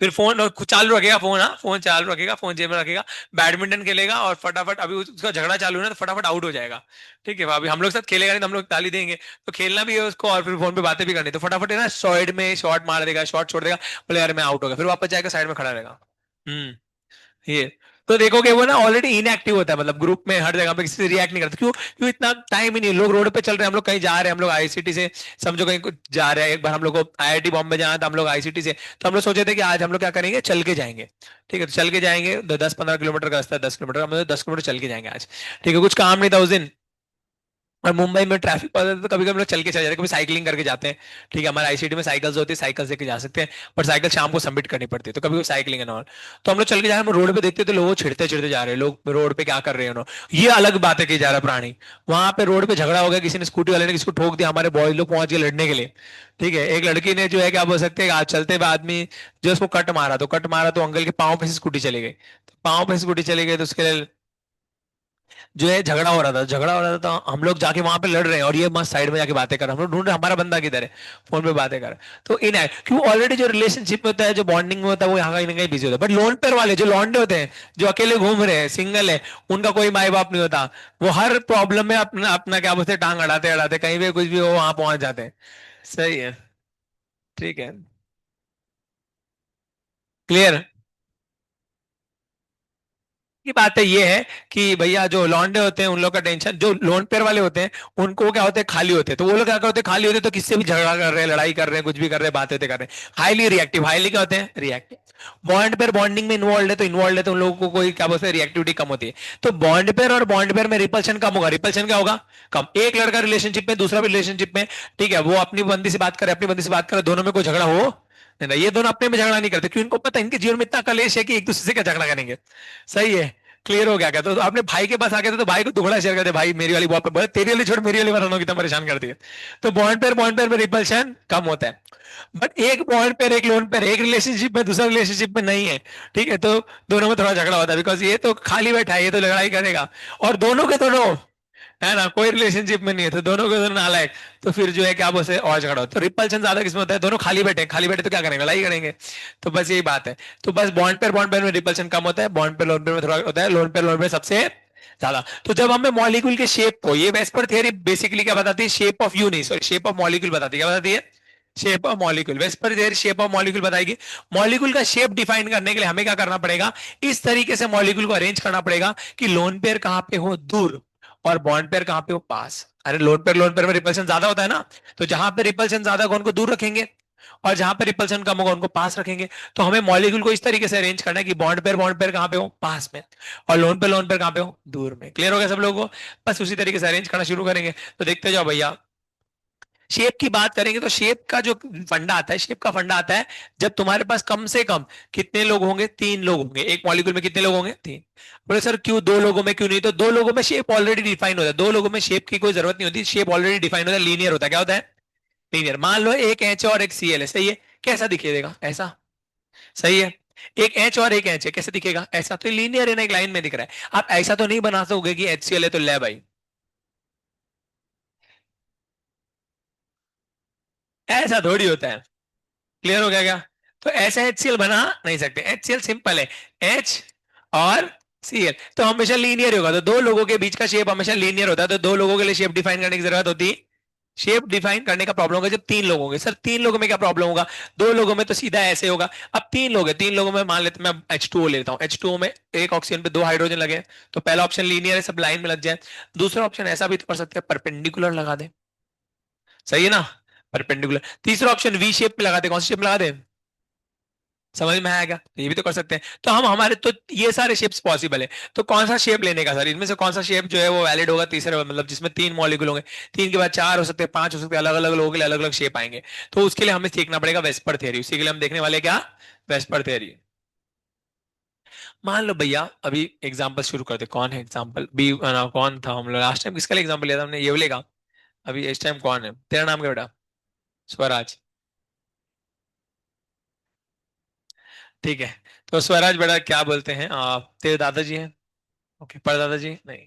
फिर फोन चालू रखेगा, फोन, हाँ फोन चालू रखेगा, फोन जेब में रखेगा, बैडमिंटन खेलेगा और फटाफट, अभी उसका झगड़ा चालू है ना तो फटाफट आउट हो जाएगा। ठीक है, अभी हम लोग साथ खेलेगा नहीं तो हम लोग ताली देंगे, तो खेलना भी है उसको और फिर फोन पे बातें भी करनी, तो फटाफट है ना साइड में शॉट मार देगा, शॉट छोड़ देगा, बोले यार मैं आउट हो गया, फिर वापस जाएगा साइड में खड़ा रहेगा। हम्म। ये तो देखोगे वो ना ऑलरेडी इनएक्टिव होता है, मतलब ग्रुप में हर जगह पे किसी से रिएक्ट नहीं करता, क्यों? क्यों? इतना टाइम ही नहीं है, लोग रोड पे चल रहे हैं, हम लोग कहीं जा रहे हैं, हम लोग आईसीटी से समझो कहीं कुछ जा रहे हैं, एक बार हम लोग को आईआईटी बॉम्बे जाना था, हम लोग आईसीटी से, तो हम लोग सोचे थे कि आज हम लोग क्या करेंगे, चल के जाएंगे। ठीक है, तो चल के जाएंगे, 10-15 किलोमीटर का रास्ता है, 10 किलोमीटर, हम लोग 10 किलोमीटर चल के जाएंगे आज। ठीक है, कुछ काम नहीं था उस दिन, और मुंबई में ट्रैफिक पड़ता है तो कभी कभी हम लोग चल के चले जाते हैं, कभी साइकिलिंग करके जाते हैं। ठीक है, हमारे आईसीटी में साइकिल्स होती है, साइकिल से के जा सकते हैं, पर साइकिल शाम को सबमिट करनी पड़ती है, तो कभी कभी साइकिलिंग है और, तो हम लोग चल के जा रहे हैं, हम रोड पे देखते हैं, तो लोग छिड़ते छिड़ते जा रहे हैं, लोग रोड पे क्या कर रहे हैं उन्होंने, ये अलग बात है कि जा रहा प्राणी। वहां पे रोड पे झगड़ा हो गया, किसी ने स्कूटी वाले ने किसको ठोक दिया, हमारे बॉयज लोग पहुंच गए लड़ने के लिए। ठीक है, एक लड़की ने जो है क्या बोल सकते हैं, आज चलते हुए आदमी जो उसको कट मारा तो अंकल के पाँव पे से स्कूटी चली गई, तो पाँव पे स्कूटी चली गई, तो उसके लिए जो है झगड़ा हो रहा था, झगड़ा हो रहा था, तो हम लोग जाके वहां पे लड़ रहे हैं, और ये मस्त साइड में जाके बातें कर रहे हैं, हम लोग ढूंढ रहे हैं हमारा बंदा किधर है, फोन पे बातें कर रहे हैं। तो इन है क्यों, ऑलरेडी जो रिलेशनशिप में होता है, जो बॉन्डिंग में होता है, वो यहाँ कहीं ना कहीं बिजी होता है, बट लोन पेयर वाले जो लौंडे होते हैं, जो अकेले घूम रहे हैं, सिंगल है, उनका कोई माई बाप नहीं होता, वो हर प्रॉब्लम में अपना अपना क्या बोलते हैं, टांग अड़ाते अड़ाते कहीं भी कुछ भी हो वहां पहुंच जाते हैं। सही है। ठीक है। क्लियर की बात है, ये है कि भैया जो लॉन्डे होते हैं उन लोग का टेंशन, जो लोन पेयर वाले होते हैं उनको क्या होते हैं, खाली होते हैं, तो वो लोग क्या करते हैं, खाली होते हैं तो किससे भी झगड़ा कर रहे हैं, लड़ाई कर रहे हैं, कुछ भी कर रहे हैं, बातें कर रहे हैं, हाईली रिएक्टिव, हाईली क्या होते हैं, रिएक्टिव। बॉन्ड पेयर बॉन्डिंग में इन्वॉल्व है, तो इन्वॉल्व है तो उन लोगों को कोई क्या बोलते हैं, रिएक्टिविटी कम होती है। तो बॉन्ड पेयर और बॉन्ड पेयर में रिपल्शन कम होगा, रिपल्शन क्या होगा, कम। एक लड़का रिलेशनशिप में, दूसरा भी रिलेशनशिप में, ठीक है, वो अपनी बंदी से बात करे, अपनी बंदी से बात करे, दोनों में कोई झगड़ा हो नहीं, नहीं, ये दोनों अपने में झगड़ा नहीं करते, क्यों? इनको पता है इनके जीवन में इतना कलेश है कि एक दूसरे से क्या झगड़ा करेंगे। सही है। क्लियर हो गया क्या? तो आपने भाई के पास आ गए थे तो भाई को दुगड़ा शेयर करते, भाई मेरी वाली बहुत बोले, तेरी वाली छोड़, मेरी वाली वरना कितना परेशान करती है। तो बॉन्ड पेयर में रिपल्शन कम होता है, बट एक बॉन्ड पेयर, एक लोन पेयर, एक रिलेशनशिप में दूसरा रिलेशनशिप में नहीं है। ठीक है, तो दोनों में थोड़ा झगड़ा होता है, बिकॉज ये तो खाली बैठा है, ये तो लड़ाई करेगा, और दोनों के दोनों है ना, कोई रिलेशनशिप में नहीं है, तो दोनों के दोनों नालायक, तो फिर जो है क्या बोलते हैं, और झगड़ा होता है। तो रिपल्शन ज्यादा किसमें होता है, दोनों खाली बैठे हैं, खाली बैठे तो क्या करेंगे, लड़ाई करेंगे। तो बस यही बात है। तो बस बॉन्ड पेयर में रिपल्शन कम होता है, बॉन्ड पेयर लोन पेयर में थोड़ा होता है, लोन पेयर सबसे ज्यादा। तो जब हमें मॉलिक्यूल के शेप को, ये वेस्पर थियरी बेसिकली क्या बताती है, शेप ऑफ यू नहीं, सॉरी शेप ऑफ मॉलिक्यूल बताती है, क्या बताती है, shape of molecule. VSEPR theory shape of molecule बताएगी। मॉलिक्यूल का शेप डिफाइन करने के लिए हमें क्या करना पड़ेगा, इस तरीके से मॉलिक्यूल को अरेंज करना पड़ेगा कि लोन पेयर कहां पे हो, दूर, और बॉन्ड पेयर कहां पे हो, पास। अरे लोन पेयर में रिपल्शन ज्यादा होता है ना, तो जहां पे रिपल्शन ज्यादा होगा उनको दूर रखेंगे, और जहां पे रिपल्शन कम होगा उनको पास रखेंगे। तो हमें मॉलिक्यूल को इस तरीके से अरेंज करना है कि बॉन्ड पेयर कहां पे हो, पास में, और लोन पेयर कहां पे हो, दूर में। क्लियर हो गया सब लोगों को? बस उसी तरीके से अरेंज करना शुरू करेंगे, तो देखते जाओ भैया। शेप की बात करेंगे तो शेप का जो फंडा आता है, शेप का फंडा आता है जब तुम्हारे पास कम से कम कितने लोग होंगे, 3 लोग होंगे, एक मॉलिक्यूल में कितने लोग होंगे, 3। बोले सर क्यों 2 लोगों में क्यों नहीं, तो 2 लोगों में शेप ऑलरेडी डिफाइन होता है, 2 लोगों में शेप की कोई जरूरत नहीं होती, शेप ऑलरेडी डिफाइन होता है, लीनियर होता है। क्या होता है, लीनियर। मान लो एक एच और एक सीएल है, सही है, कैसा दिखेगा, ऐसा। सही है। एक एच और एक एच है, कैसे दिखेगा, ऐसा। तो लीनियर है ना, एक लाइन में दिख रहा है। आप ऐसा तो नहीं बना सकोगे कि एच सी एल है तो ले भाई, ऐसा थोड़ी होता है। क्लियर हो गया क्या? तो ऐसा HCl बना नहीं सकते, HCl सिंपल है, H और Cl, तो हमेशा लीनियर होगा, तो 2 लोगों के बीच का शेप हमेशा लीनियर होता है, तो 2 लोगों के लिए शेप डिफाइन करने की जरूरत होती है। शेप डिफाइन करने का प्रॉब्लम होगा जब 3 लोग होंगे। सर 3 लोगों में क्या प्रॉब्लम होगा, 2 लोगों में तो सीधा ऐसे होगा। अब 3 लोग है, 3 लोगों में मान लेते मैं H2O लेता हूँ, H2O में एक ऑक्सीजन पे 2 हाइड्रोजन लगे, तो पहला ऑप्शन लीनियर है, सब लाइन में लग जाए। दूसरा ऑप्शन ऐसा भी तो कर सकते हैं, परपेंडिकुलर लगा दे, सही है ना, परपेंडिकुलर। तीसरा ऑप्शन वी शेप में लगा दे, कौन सी शेप में लगा दे, समझ में आएगा, तो ये भी तो कर सकते हैं। तो हम हमारे तो ये सारे शेप्स पॉसिबल है। तो कौन सा शेप लेने का सर, इनमें से कौन सा शेप जो है वो वैलिड होगा, तीसरे मतलब जिसमें 3 मॉलिक्यूल होंगे, 3 के बाद 4 हो सकते हैं, 5 हो सकते हैं, अलग अलग लोगों के लिए अलग अलग शेप आएंगे। तो उसके लिए हमें सीखना पड़ेगा वेस्पर थ्योरी, उसी के लिए हम देखने वाले हैं क्या, वेस्पर थ्योरी। मान लो भैया अभी एग्जाम्पल शुरू करते, कौन है एग्जाम्पल बी, कौन था, हम लोग लास्ट टाइम किसका एग्जाम्पल लिया था हमने, ये वाले का। अभी इस टाइम कौन है, तेरा नाम क्या बेटा, स्वराज। ठीक है, तो स्वराज बेटा क्या बोलते हैं, तेरे दादाजी हैं, ओके, परदादा जी नहीं,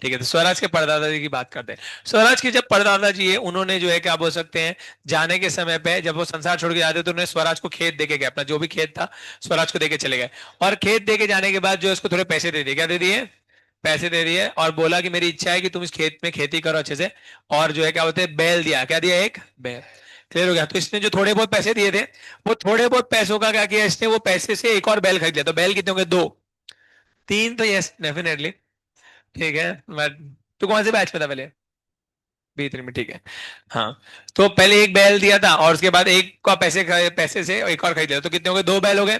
ठीक है, तो स्वराज के परदादा जी की बात करते हैं। स्वराज के जब परदादा जी है, उन्होंने जो है क्या बोल सकते हैं, जाने के समय पे जब वो संसार छोड़ के जाते तो उन्होंने स्वराज को खेत दे के गए, अपना जो भी खेत था स्वराज को दे के चले गए। और खेत दे के जाने के बाद जो है उसको थोड़े पैसे दे दिए, क्या दे दिए, पैसे दे दिए, और बोला कि मेरी इच्छा है कि तुम इस खेत में खेती करो अच्छे से। और जो है क्या बोलते हैं, बैल दिया, क्या दिया, एक बैल। क्लियर हो गया। तो इसने जो थोड़े बहुत पैसे दिए थे, वो थोड़े बहुत पैसों का क्या किया इसने, वो पैसे से एक और बैल खरीद लिया। तो बैल कितने होंगे, दो, तीन, तो यस डेफिनेटली। ठीक है, बट तू कौन से बैच में था पहले, B3 में, ठीक है। हाँ, तो पहले एक बैल दिया था और उसके बाद एक का पैसे से एक और खरीद लिया, तो कितने हो गए, दो बैल हो गए।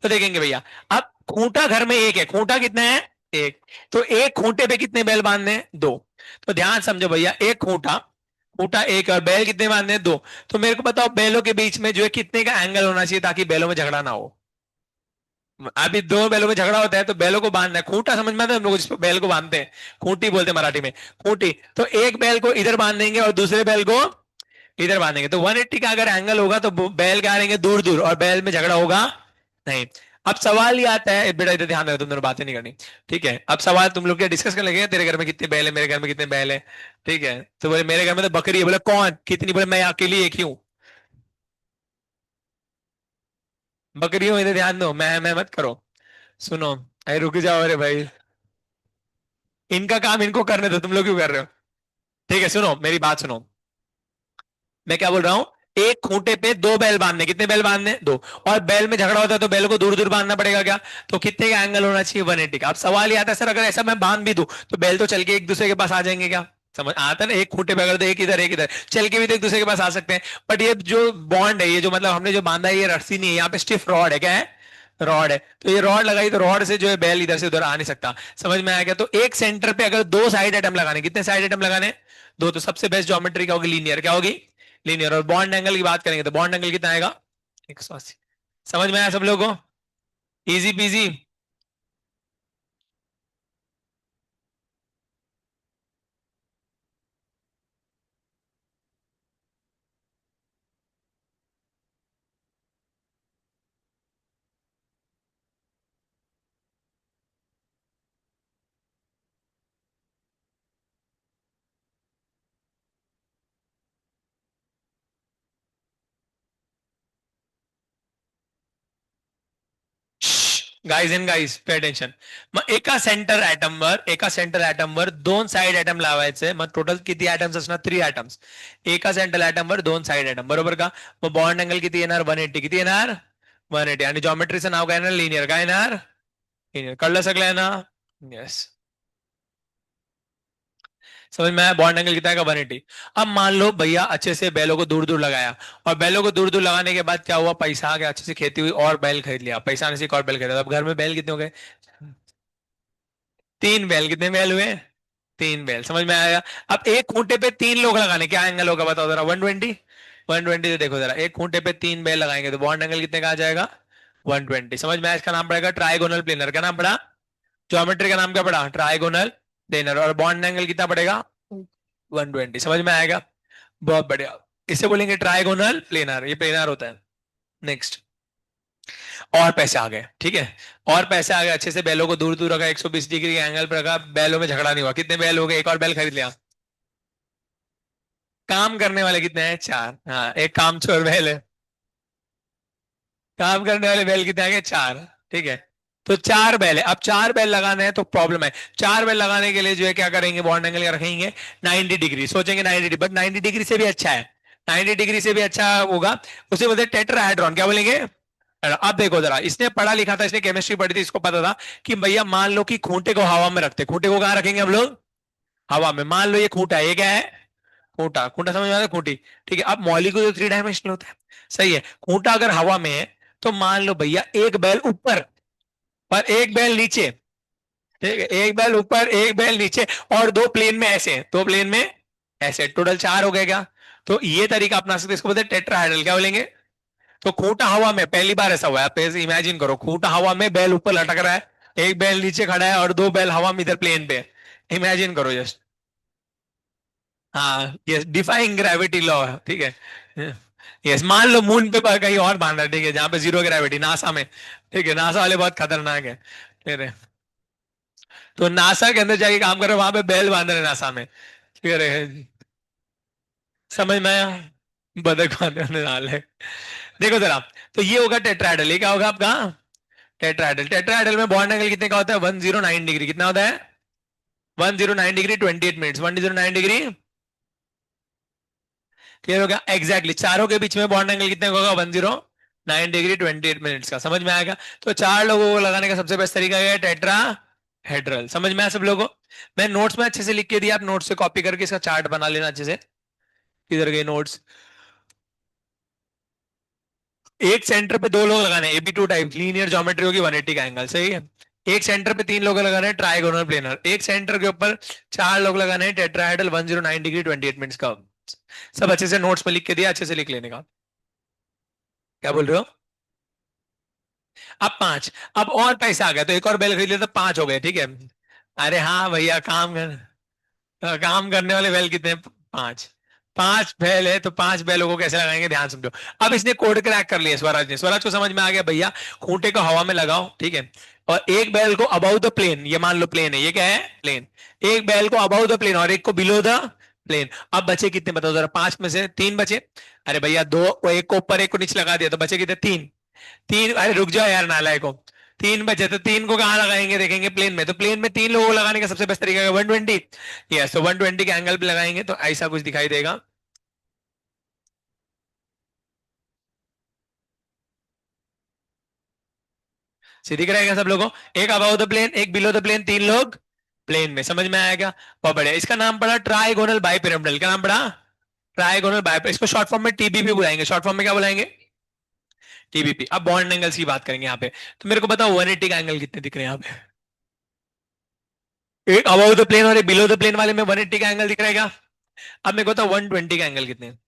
तो देखेंगे भैया, अब खूंटा घर में एक है, खूंटा कितना है, एक। तो एक खूंटे पे कितने बैल बांधने हैं, दो। तो ध्यान समझो भैया, एक खूंटा, खूंटा एक, और बैल कितने बांधने हैं, दो। तो मेरे को बताओ बैलों के बीच में जो है कितने का एंगल होना चाहिए ताकि बैलों में झगड़ा ना हो। अभी दो बैलों में झगड़ा होता है तो बैलों को बांधना है, खूंटा समझ में आता है हम लोग जिस पे बैल को बांधते हैं, खूंटी बोलते हैं मराठी में, खूंटी। तो एक बैल को इधर बांध देंगे और दूसरे बैल को इधर बांधेंगे, तो 180 का अगर एंगल होगा तो बैल क्या रहेंगे, दूर दूर, और बैल में झगड़ा होगा नहीं। अब सवाल ये आता है, बेटा इधर ध्यान रखो, तुम दोनों बातें नहीं करनी। ठीक है, अब सवाल तुम लोग क्या डिस्कस करने लगे, तेरे घर में कितने बैल है, मेरे घर में कितने बैल है। ठीक है, तो बोले मेरे घर में तो बकरी है, बोले कौन कितनी, बोले मैं अकेली एक ही हूँ। बकरी हूँ, इधर ध्यान दो, मैं मत करो। सुनो, अरे रुक जाओ, अरे भाई, इनका काम इनको करने दो, तुम लोग क्यों कर रहे हो। ठीक है, सुनो मेरी बात सुनो, मैं क्या बोल रहा हूँ, एक खूंटे पे दो बैल बांधने, कितने बैल बांधने, दो। और बैल में झगड़ा होता है तो बैल को दूर दूर बांधना पड़ेगा क्या, तो कितने का एंगल होना चाहिए, 180 का। अब सवाल ये आता है, सर अगर ऐसा मैं बांध भी दूं तो बैल तो चल के एक दूसरे के पास आ जाएंगे क्या, समझ आता है ना, एक खूंटे पे अगर तो एक इधर चल के भी तो एक दूसरे के पास आ सकते हैं। बट ये जो बॉन्ड है, ये जो मतलब हमने जो बांधा है, ये रस्सी नहीं है, यहाँ पे स्टिफ रॉड है, क्या है, रॉड है। तो ये रॉड लगाई तो रॉड से जो है बैल इधर से उधर आ नहीं सकता। समझ में आया क्या, तो एक सेंटर पे अगर दो साइड आइटम लगाने, कितने साइड आइटम लगाने, दो, तो सबसे बेस्ट ज्योमेट्री क्या होगी, लीनियर, क्या होगी, लीनियर। और बॉन्ड एंगल की बात करेंगे तो बॉन्ड एंगल कितना आएगा, 180। समझ में आया सब लोगों को, easy peasy. Guys and guys pay attention, मग एका सेंटर ऍटम वर दोन साइड ऍटम लावायचे, मग टोटल किती ऍटम्स असणार, 3 ऍटम्स। एका सेंटर ऍटम वर दोन साइड ऍटम, बरोबर का. मग बॉन्ड अँगल किती येणार, 180, किती येणार, 180. आणि जॉमेट्रीचं नाव काय येणार, लिनियर, काय येणार, लिनियर. कळलं सगळ्यांना, यस. समझ में आया, बॉन्ड एंगल कितना है का, 180। अब मान लो भैया अच्छे से बैलों को दूर दूर लगाया, और बैलों को दूर दूर लगाने के बाद क्या हुआ, पैसा आ गया, अच्छे से खेती हुई और बैल खरीद लिया, पैसा आने से एक और बैल खरीदा, अब घर में बैल कितने हो गए, तीन बैल, कितने बैल हुए, तीन बैल, समझ में आया। अब एक खूंटे पे तीन लोग लगाने, क्या एंगल होगा बताओ जरा, 120, 120 से देखो जरा, एक खूंटे पे तीन बैल लगाएंगे तो बॉन्ड एंगल कितने का आ जाएगा, 120। समझ में आया, इसका नाम पड़ेगा ट्राइगोनल प्लेनर, क्या नाम पड़ा, ज्योमेट्री का नाम क्या पड़ा, ट्राइगोनल प्लेनर। और बॉन्ड एंगल कितना पड़ेगा, 120। समझ में आएगा, बहुत बढ़िया। इसे बोलेंगे ट्राइगोनल प्लेनर, ये प्लेनर होता है। नेक्स्ट, और पैसे आ गए, ठीक है, और पैसे आ गए, अच्छे से बैलों को दूर दूर रखा, 120 डिग्री के एंगल पर रखा, बैलों में झगड़ा नहीं हुआ, कितने बैल हो गए, एक और बैल खरीद लिया। काम करने वाले कितने हैं, चार, हाँ एक काम चोर बैल है, काम करने वाले बैल कितने आ गए, चार। ठीक है, तो चार बैल है, अब चार बैल लगाने हैं तो प्रॉब्लम है, चार बैल लगाने के लिए जो है क्या करेंगे, बॉन्ड एंगल रखेंगे 90 डिग्री, सोचेंगे 90 डिग्री, बट 90 डिग्री से भी अच्छा है, 90 डिग्री से भी अच्छा होगा, उसे बोलते हैं टेट्राहेड्रॉन, क्या बोलेंगे। अब देखो जरा, इसने पढ़ा लिखा था, इसने केमिस्ट्री पढ़ी थी, इसको पता था कि भैया मान लो कि खूंटे को हवा में रखते, खूंटे को कहाँ रखेंगे हम लोग, हवा में। मान लो ये खूंटा है, ये क्या है, खूंटा, खूंटा समझ में आता है, खूंटी। ठीक है, अब मॉलिक्यूल तो 3 डायमेंशनल होता है, सही है, खूंटा अगर हवा में है तो मान लो भैया एक बैल ऊपर और एक बैल नीचे, ठीक है, एक बैल ऊपर एक बैल नीचे, और दो प्लेन में ऐसे, दो प्लेन में ऐसे, टोटल चार हो गए क्या। तो ये तरीका अपना सकते हैं, इसको बोलते हैं टेट्राहेड्रल, क्या बोलेंगे। तो खूंटा हवा में, पहली बार ऐसा हुआ है, आप इमेजिन करो, खूंटा हवा में, बैल ऊपर लटक रहा है, एक बैल नीचे खड़ा है और दो बैल हवा में इधर प्लेन पे, इमेजिन करो जस्ट। हाँ यस, डिफाइंग ग्रेविटी लॉ, ठीक है। यस, मान लो मून पे कहीं और बांधा है, ठीक है, जहां पे जीरो ग्रेविटी, नासा में, ठीक है, नासा वाले बहुत खतरनाक है, ठीक है। तो नासा के अंदर जाके काम कर रहे हो, वहां पे बैल बांध रहे हैं नासा में, ठीक है। समझ में आया? बतख बांधने वाले। देखो जरा, तो ये होगा टेट्राहेड्रल, ये क्या होगा आपका? टेट्राहेड्रल। टेट्राहेड्रल में बॉन्ड एंगल कितने का होता है? 109 डिग्री। कितना होता है? 109 डिग्री 28 मिनट्स। 109 डिग्री। क्लियर हो गया? एग्जैक्टली चारों के बीच में बॉन्ड एंगल कितने का होगा? 109 डिग्री 28 मिनट्स का। समझ में आएगा? तो चार लोगों को लगाने का सबसे बेस्ट तरीका है टेट्रा हेड्रल। समझ में आया सब लोगों को? मैं नोट्स में अच्छे से लिख के दिया, आप नोट्स से कॉपी करके इसका चार्ट बना लेना अच्छे से। किधर गए नोट्स? एक सेंटर पे दो लोग लगाने, AB two type linear geometry होगी, 180 का एंगल। सही है। एक सेंटर पे तीन लोग लगाने हैं, ट्राइगोनल प्लेनर। एक सेंटर के ऊपर चार लोग लगाने हैं, टेट्राहेड्रल, 109 डिग्री 28 मिनट्स का। सब अच्छे से नोट्स में लिख के दिया, अच्छे से लिख लेने का। क्या बोल रहे हो? अब पांच। अब और पैसा आ गया तो एक और बैल खरीद लिया तो पांच हो गए, ठीक है। अरे हाँ भैया, काम करने वाले बैल कितने हैं? पांच। पांच बैल है तो पांच बैलों को कैसे लगाएंगे, ध्यान समझो। अब इसने कोड क्रैक कर लिया स्वराज ने। स्वराज को समझ में आ गया भैया, खूंटे को हवा में लगाओ, ठीक है। और एक बैल को अबाउ द प्लेन, ये मान लो प्लेन है, ये क्या है? प्लेन। एक बैल को अबाउ द प्लेन और एक को बिलो द प्लेन। अब बचे कितने बताओ जरा? पांच में से तीन बचे। अरे भैया दो, एक को ऊपर एक को नीचे लगा दिया तो बचे कितने? तीन। तीन, अरे रुक जाओ यार नालायक को। तीन बचे तो तीन को कहाँ लगाएंगे? देखेंगे प्लेन में, तो प्लेन में तीन लोगों को लगाने का सबसे बेस्ट तरीका है 120। यस, तो 120 के एंगल पे लगाएंगे तो ऐसा कुछ दिखाई देगा। सीधी कराएगा सब लोगों। एक अबाउ द प्लेन, एक बिलो द प्लेन, तीन लोग प्लेन में। समझ में आएगा? बहुत बढ़िया। इसका नाम पड़ा ट्राइगोनल बाइपिरामिडल। क्या नाम पड़ा? Trigonal bipyramidal. इसको शॉर्ट फॉर्म में टीबीपी बुलाएंगे। शॉर्ट फॉर्म में क्या बुलाएंगे? टीबीपी। अब बॉन्ड एंगल्स की बात करेंगे यहाँ पे। तो मेरे को बताओ 180 का एंगल कितने दिख रहे हैं यहाँ पे? एक अबाउ द प्लेन और एक बिलो द प्लेन वाले में 180 का एंगल दिख रहा है क्या? अब मेरे को बताओ 120 का एंगल कितने हैं?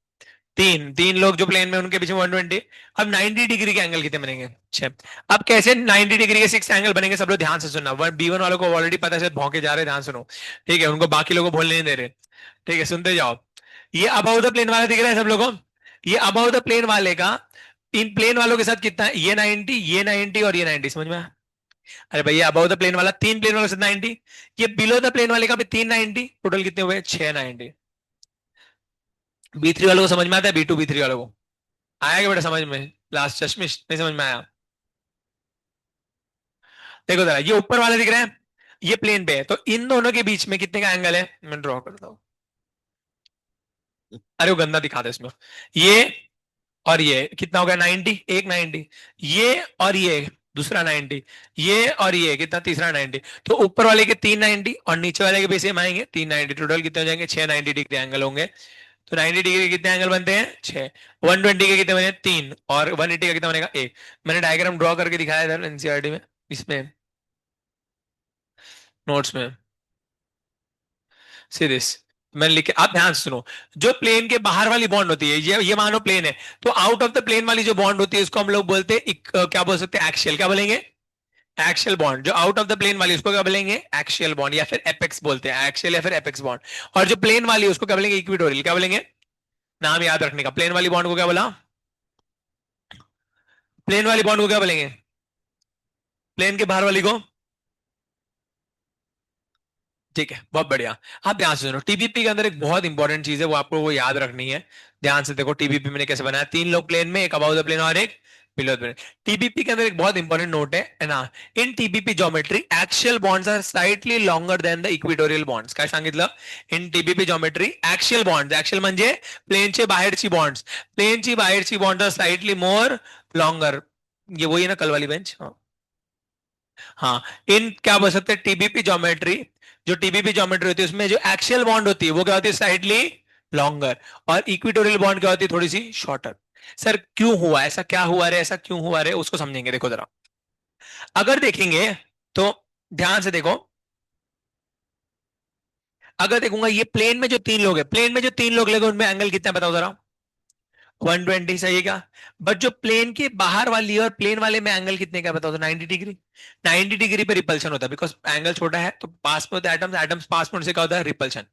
तीन। तीन लोग जो प्लेन में उनके पीछे 120। अब 90 डिग्री के एंगल कितने बनेंगे? छह। अब कैसे 90 डिग्री के सिक्स एंगल बनेंगे? सब लोग ध्यान से सुनना। बी वन वालों को ऑलरेडी पता है, भौंके जा रहे हैं, ध्यान सुनो। ठीक है, उनको बाकी लोगों को बोलने नहीं दे रहे। ठीक है, सुनते जाओ। ये अबाउ द प्लेन वाला दिख रहा है सब लोगों को? ये अबाउ द प्लेन वाले का इन प्लेन वालों के साथ कितना है? ये 90, ये 90 और ये 90। समझ में आया? अरे भैया अबाउ द प्लेन वाला तीन प्लेन वालों के साथ 90, ये बिलो द प्लेन वाले का भी तीन 90, टोटल कितने हुए? छह 90। बी थ्री वालों को समझ में आता है? बी टू बी थ्री वालों को आया क्या बेटा समझ में? लास्ट चश्मिश नहीं समझ में आया? देखो जरा, ये ऊपर वाले दिख रहे हैं, ये प्लेन पे है, तो इन दोनों के बीच में कितने का एंगल है? मैं ड्रॉ करता हूं। अरे वो गंदा दिखा दे इसमें। ये और ये कितना हो गया? 90, एक 90। ये और ये दूसरा 90। ये और ये कितना? तीसरा 90। तो ऊपर वाले के तीन 90 और नीचे वाले के भी सेम आएंगे, तीन 90। टोटल कितने हो जाएंगे? छह 90 डिग्री एंगल होंगे। तो 90 डिग्री के कितने एंगल बनते हैं? छह। 120 के कितने बने? तीन। और 180 का कितना बनेगा? एक। मैंने डायग्राम ड्रॉ करके दिखाया था एनसीईआरटी में, इसमें नोट्स में। सी दिस, मैंने लिखे, आप ध्यान से सुनो। जो प्लेन के बाहर वाली बॉन्ड होती है, ये मानो प्लेन है, तो आउट ऑफ द प्लेन वाली जो बॉन्ड होती है उसको हम लोग बोलते हैं क्या बोल सकते हैं? एक्शियल। क्या बोलेंगे? Axial bond. जो आउट ऑफ द प्लेन वाली उसको क्या बोलेंगे? एक्शियल बॉन्ड, या फिर एपेक्स बोलते हैं, एक्शियल या फिर एपेक्स बॉन्ड। और जो प्लेन वाली है उसको क्या बोलेंगे? इक्वेटोरियल। क्या बोलेंगे? नाम याद रखने का। प्लेन वाली बॉन्ड को क्या बोला? प्लेन वाली बॉन्ड को क्या बोलेंगे? प्लेन के बाहर वाली को? ठीक है, बहुत बढ़िया। आप ध्यान से सुनो, टीबीपी के अंदर एक बहुत इंपॉर्टेंट चीज है, वो आपको वो याद रखनी है। ध्यान से देखो, टीबीपी मैंने कैसे बनाया। तीन लोग प्लेन में, एक अबाउ द प्लेन और एक बिलो द प्लेन। टीबीपी के अंदर एक बहुत इंपॉर्टेंट नोट है ना, in TBP geometry axial bonds are slightly longer than the equatorial bonds. काय सांगितलं? In TBP geometry axial bonds, axial म्हणजे प्लेनचे बाहेरची बॉन्ड्स, प्लेनची बाहेरची bonds are slightly more longer. ये वही है ना कल वाली बेंच? हाँ. हाँ, इन क्या बोल सकते हैं? टीबीपी ज्योमेट्री, जो टीबीपी ज्योमेट्री होती है उसमें जो एक्शियल बॉन्ड होती है वो क्या होती है? Slightly longer. और इक्वेटोरियल बॉन्ड क्या होती है? थोड़ी सी शॉर्टर. सर क्यों हुआ ऐसा? क्या हुआ रे? ऐसा क्यों हुआ रे? उसको समझेंगे, देखो जरा। अगर देखेंगे तो ध्यान से देखो, अगर देखूंगा ये प्लेन में जो तीन लोग है, प्लेन में जो तीन लोग लगे उनमें एंगल कितना है बताओ जरा? 120, सही है क्या? बट जो प्लेन के बाहर वाली है और प्लेन वाले में एंगल कितने का बताओ तो? 90 डिग्री। 90 डिग्री पे रिपल्शन होता है, बिकॉज एंगल छोटा है तो पास में होता है एटम्स, एटम्स पास में से क्या होता है? रिपल्शन.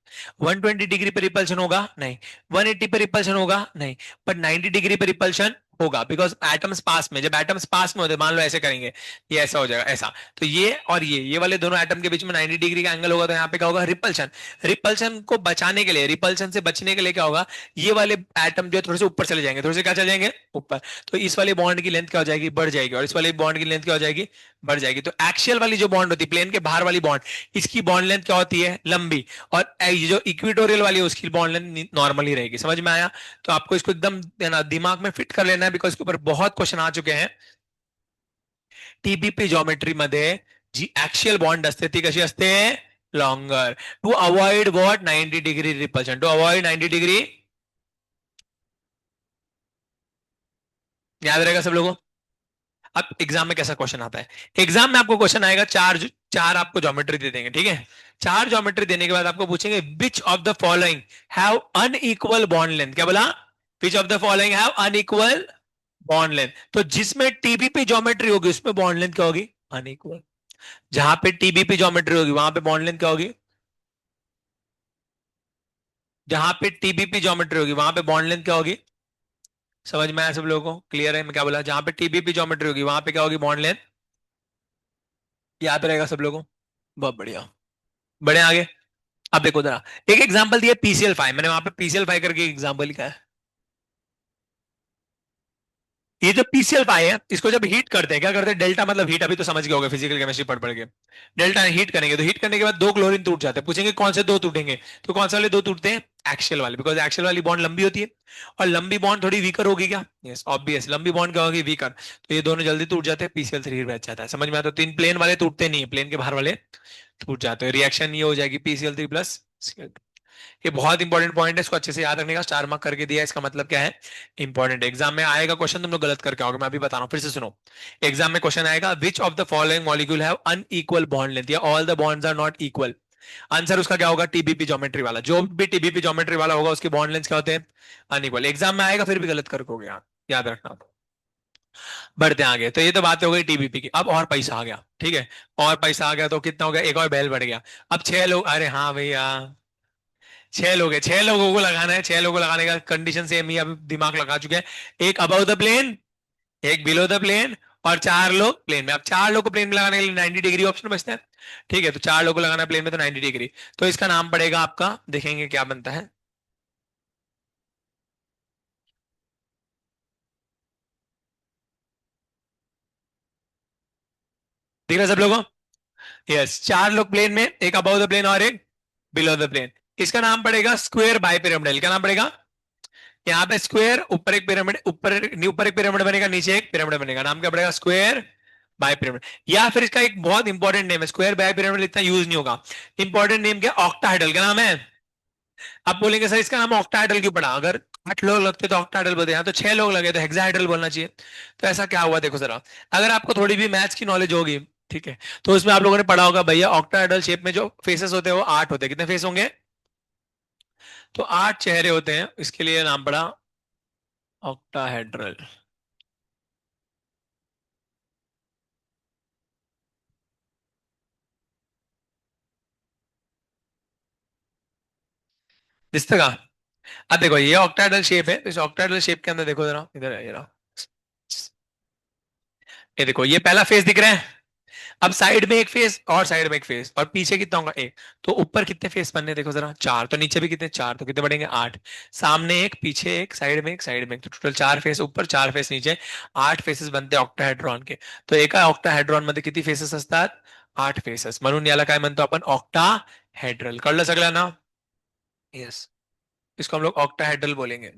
120 डिग्री पे रिपल्शन होगा? नहीं. 180 पे रिपल्शन होगा? नहीं. बट 90 डिग्री पे रिपल्शन होगा, बिकॉज एटम्स पास में, जब एटम्स पास में होते, मान लो ऐसे करेंगे, ये ऐसा हो जाएगा ऐसा, तो ये और ये वाले दोनों एटम के बीच में 90 डिग्री का एंगल होगा, तो यहाँ पे क्या होगा, रिपल्शन। रिपल्शन को बचाने के लिए, रिपल्शन से बचने के लिए क्या होगा, ये वाले एटम जो है थोड़े से ऊपर चले जाएंगे, थोड़े से क्या चले जाएंगे, ऊपर। तो इस वाले बॉन्ड की लेंथ क्या हो जाएगी, बढ़ जाएगी, और इस वाले बॉन्ड की लेंथ क्या हो जाएगी, बढ़ जाएगी। तो एक्सियल वाली जो बॉन्ड होती है, प्लेन के बाहर वाली बॉन्ड, इसकी बॉन्ड लेंथ क्या होती है, लंबी। और ये जो इक्विटोरियल वाली है, उसकी बॉन्ड लेंथ नॉर्मल ही रहेगी। समझ में आया? तो आपको इसको एकदम है ना दिमाग में फिट कर लेना है, बिकॉज इसके ऊपर बहुत क्वेश्चन आ चुके हैं। टीबीपी ज्योमेट्री मध्ये जी ऍक्शियल बॉन्ड असते ती कशी असते, longer, to avoid what, 90 degree repulsion, to avoid 90 degree. याद रहेगा सब लोगों? अब एग्जाम में कैसा क्वेश्चन आता है, एग्जाम में आपको क्वेश्चन आएगा, चार चार आपको ज्योमेट्री दे देंगे, ठीक है। चार ज्योमेट्री देने के बाद आपको पूछेंगे विच of the following have unequal bond length, क्या बोला, विच of the following have unequal bond length. तो जिसमें टीबीपी ज्योमेट्री होगी उसमें बॉन्ड लेंथ क्या होगी, अनइक्वल। जहां पे टीबीपी ज्योमेट्री होगी वहां पे बॉन्ड लेंथ क्या होगी, जहां पे टीबीपी ज्योमेट्री होगी वहां पे बॉन्ड लेंथ क्या होगी। समझ में आया सब लोगों को, क्लियर है मैं क्या बोला, जहां पे टीबीपी ज्योमेट्री होगी वहां पे क्या होगी, बॉन्ड लेंथ। याद रहेगा सब लोगों को? बहुत बढ़िया। बढ़े आगे। अब देखो जरा, एक एग्जांपल दिया पीसीएल 5, मैंने वहां पे पीसीएल 5 करके एग्जांपल लिखा है। ये जो पीसीएल 5 है, इसको जब हीट करते हैं, क्या करते हैं, डेल्टा मतलब हीट, अभी तो समझ गए होगे फिजिकल केमिस्ट्री पढ़ पढ़ के। डेल्टा हीट करेंगे, तो हीट करने के बाद दो क्लोरीन टूट जाते हैं, पूछेंगे कौन से दो टूटेंगे, तो कौन से वाले दो टूटते हैं, एक्शियल वाले, बिकॉज एक्शियल वाली बॉन्ड लंबी होती है, और लंबी बॉन्ड थोड़ी वीकर होगी क्या, यस ऑब्वियस, लंबी बॉन्ड क्या होगी, वीकर, तो ये दोनों जल्दी टूट जाते हैं, पीसीएल 3 बच जाता है। समझ में आता है? तो तीन प्लेन वाले टूटते नहीं है, प्लेन के बाहर वाले टूट जाते हैं, रिएक्शन ये हो जाएगी पीसीएल 3 प्लस। ये बहुत इंपॉर्टेंट पॉइंट है, इसको अच्छे से याद रखने का, स्टार मार्क करके दिया है, इसका मतलब क्या है, इंपॉर्टेंट। एग्जाम में आएगा क्वेश्चन, तुम लोग गलत करके आओगे, मैं अभी बता रहा हूँ, फिर से सुनो। एग्जाम में क्वेश्चन आएगा, which of the following molecule have unequal bond length, या all the bonds are not equal. Answer उसका क्या होगा, टीबीपी ज्योमेट्री वाला, जो भी टीबीपी ज्योमेट्री वाला होगा उसके बॉन्ड लेंथ क्या होते हैं, अनइक्वल। एग्जाम में आएगा फिर भी गलत करके, याद रखना। बढ़ते हैं आगे, तो ये तो बात हो गई टीबीपी की। अब और पैसा आ गया, ठीक है, और पैसा आ गया तो कितना हो गया, एक और बैल बढ़ गया। अब 6 लोग, अरे हाँ भैया, 6 लोग है, 6 लोगों को लगाना है, 6 लोगों को लगाने का कंडीशन सेम ही, अब दिमाग लगा चुके हैं। एक अबव द प्लेन, एक बिलो द प्लेन, और 4 लोग प्लेन में। अब 4 लोग को प्लेन में लगाने के लिए 90 डिग्री ऑप्शन बचता है, ठीक है, तो 4 लोग को लगाना है प्लेन में, तो 90 डिग्री। तो इसका नाम पड़ेगा आपका, देखेंगे क्या बनता है। दिख रहा है सब लोगों को? यस, 4 लोग प्लेन में, एक अबव द प्लेन और एक बिलो द प्लेन। इसका नाम पड़ेगा स्क्वायर बाय पिरामिडल। क्या नाम पड़ेगा, यहाँ पे स्क्वायर, ऊपर एक पिरामिड, ऊपर एक पिरामिड बनेगा, नीचे एक पिरामिड बनेगा, नाम क्या पड़ेगा, स्क्वायर बाय पिरामिड। या फिर इसका एक बहुत इंपॉर्टेंट नेम है, स्क्वायर बाय पिरामिड इतना यूज नहीं होगा, इंपॉर्टेंट नेम क्या, ऑक्टाहेड्रल। क्या नाम है? आप बोलेंगे सर इसका नाम ऑक्टाहेड्रल क्यों पड़ा, अगर 8 लोग लगते तो ऑक्टाहेड्रल बोलते, हैं तो 6 लोग लगे तो हेक्साहेड्रल बोलना चाहिए। तो ऐसा क्या हुआ, देखो जरा, अगर आपको थोड़ी भी मैथ्स की नॉलेज होगी, ठीक है, तो उसमें आप लोगों ने पढ़ा होगा भैया, ऑक्टाहेड्रल शेप में जो फेसेस होते हैं वो 8 होते हैं, कितने फेस होंगे, तो 8 चेहरे होते हैं, इसके लिए नाम पड़ा ऑक्टाहेड्रल। दिस तक। अब देखो ये ऑक्टाहेड्रल शेप है, तो इस ऑक्टाहेड्रल शेप के अंदर देखो जरा, इधर है ये रहा। ये देखो ये पहला फेस दिख रहा है, अब साइड में एक फेस और साइड में एक फेस, और पीछे कितना होगा, एक। तो ऊपर कितने फेस बनने, देखो जरा, 4, तो नीचे भी कितने, 4, तो कितने बढ़ेंगे, 8। सामने एक, पीछे एक, साइड में एक, साइड में एक, तो टोटल 4 फेस ऊपर, 4 फेस नीचे, 8 फेसेस बनते हैं ऑक्टाहेड्रॉन के। तो एका ऑक्टाहेड्रॉन मध्ये किती फेसेस असतात, 8 फेसेस, म्हणून याला काय म्हणतो आपण, ऑक्टाहेड्रल। कळलं सगळ्यांना ना? यस, इसको हम लोग ऑक्टाहेड्रल बोलेंगे।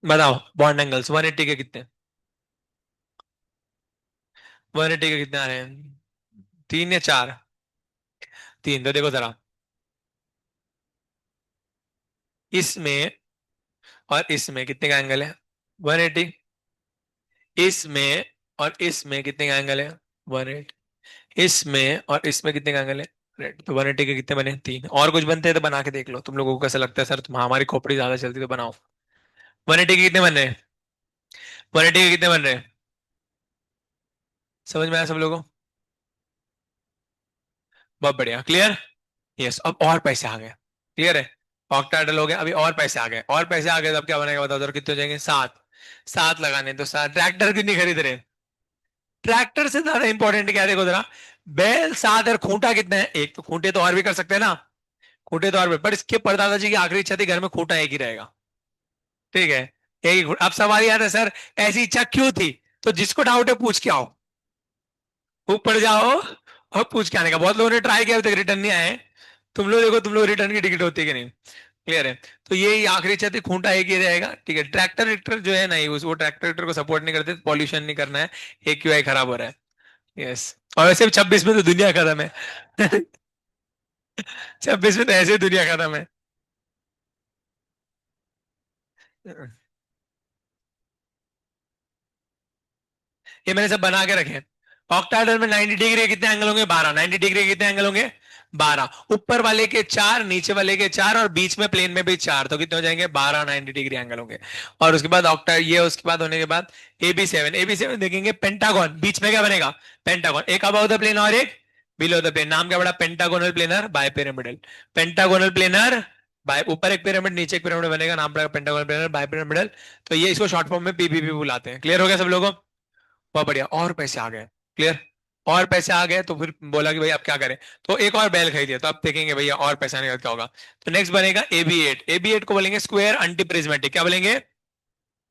बताओ बॉन्ड एंगल्स 180 के कितने, 180 के कितने आ रहे हैं, 3 या 4, 3। तो देखो जरा, इसमें और इसमें कितने का एंगल है, 180। इसमें और इसमें कितने का एंगल है, 180। इसमें और इसमें कितने का एंगल है, रेड, तो 180 के कितने बने, 3। और कुछ बनते हैं तो बना के देख लो, तुम लोगों को कैसा लगता है, सर तुम हमारी खोपड़ी ज्यादा चलती तो बनाओ। 180 के कितने बन रहे हैं, 180 के कितने बन रहे हैं, समझ में आया सब लोगों को? बहुत बढ़िया, क्लियर। यस, अब और पैसे आ गए। क्लियर है। ऑक्टाइडल हो गया, अभी और पैसे आ गए, और पैसे आ गए तो अब क्या बनेगा बताओ जरा, कितने हो जाएंगे? सात। सात लगाने तो सात। ट्रैक्टर क्यों नहीं खरीद रहे? ट्रैक्टर से ज्यादा इंपॉर्टेंट क्या है देखो जरा। बैल सात और खूंटा कितने हैं? एक। तो खूंटे तो और भी कर सकते हैं ना, खूंटे तो और भी, पर इसके परदादा जी की आखिरी इच्छा थी घर में खूंटा एक ही रहेगा। ठीक है, एक ही अब सवाल याद है सर, ऐसी इच्छा क्यों थी? तो जिसको डाउट है पूछ के आओ, ऊपर जाओ और पूछ के आने का। बहुत लोगों ने ट्राई किया, अभी तक रिटर्न नहीं आए। तुम लोग देखो, तुम लोग रिटर्न की टिकट होती है कि नहीं। क्लियर है। तो ये आखिरी इच्छा थी, खूंटा एक ही रहेगा। ठीक है, ट्रैक्टर ट्रैक्टर जो है नहीं, उस वो ट्रैक्टर ट्रैक्टर को सपोर्ट नहीं करते, पॉल्यूशन नहीं करना है, AQI खराब हो रहा है। यस। और वैसे भी 26 में तो दुनिया खत्म है। 26 में तो ऐसे ही दुनिया खत्म है। ये मैंने सब बना के रखे हैं। ऑक्टाहेड्रल में 90 डिग्री के कितने एंगल होंगे? 12। 90 डिग्री के कितने एंगल होंगे? 12। ऊपर वाले के 4, नीचे वाले के 4, और बीच में प्लेन में भी 4, तो कितने हो जाएंगे? 12 90 डिग्री एंगल होंगे। और उसके बाद ऑक्टा ये उसके बाद होने के बाद AB7 देखेंगे, पेंटागन बीच में क्या बनेगा? पेंटागन, एक अबव द प्लेन और एक बिलो द प्लेन, नाम क्या बड़ा? Pentagonal planar bipyramidal. Pentagonal planar bi, ऊपर एक पिरामिड नीचे एक पिरामिड बनेगा, नाम पड़ेगा पेंटागोनल प्लेनर बाय पिरामिडल। तो ये इसको शॉर्ट फॉर्म में PPP बुलाते हैं। क्लियर हो गया सब लोगों को? बहुत बढ़िया, और पैसे आ गए। क्लियर। और पैसे आ गए तो फिर बोला कि भाई अब क्या करें, तो एक और बैल खरीदिया, तो अब देखेंगे भैया और पैसा नहीं क्या होगा। तो नेक्स्ट बनेगा AB8। AB8 को बोलेंगे स्क्वायर एंटी प्रिज्मेटिक, क्या बोलेंगे?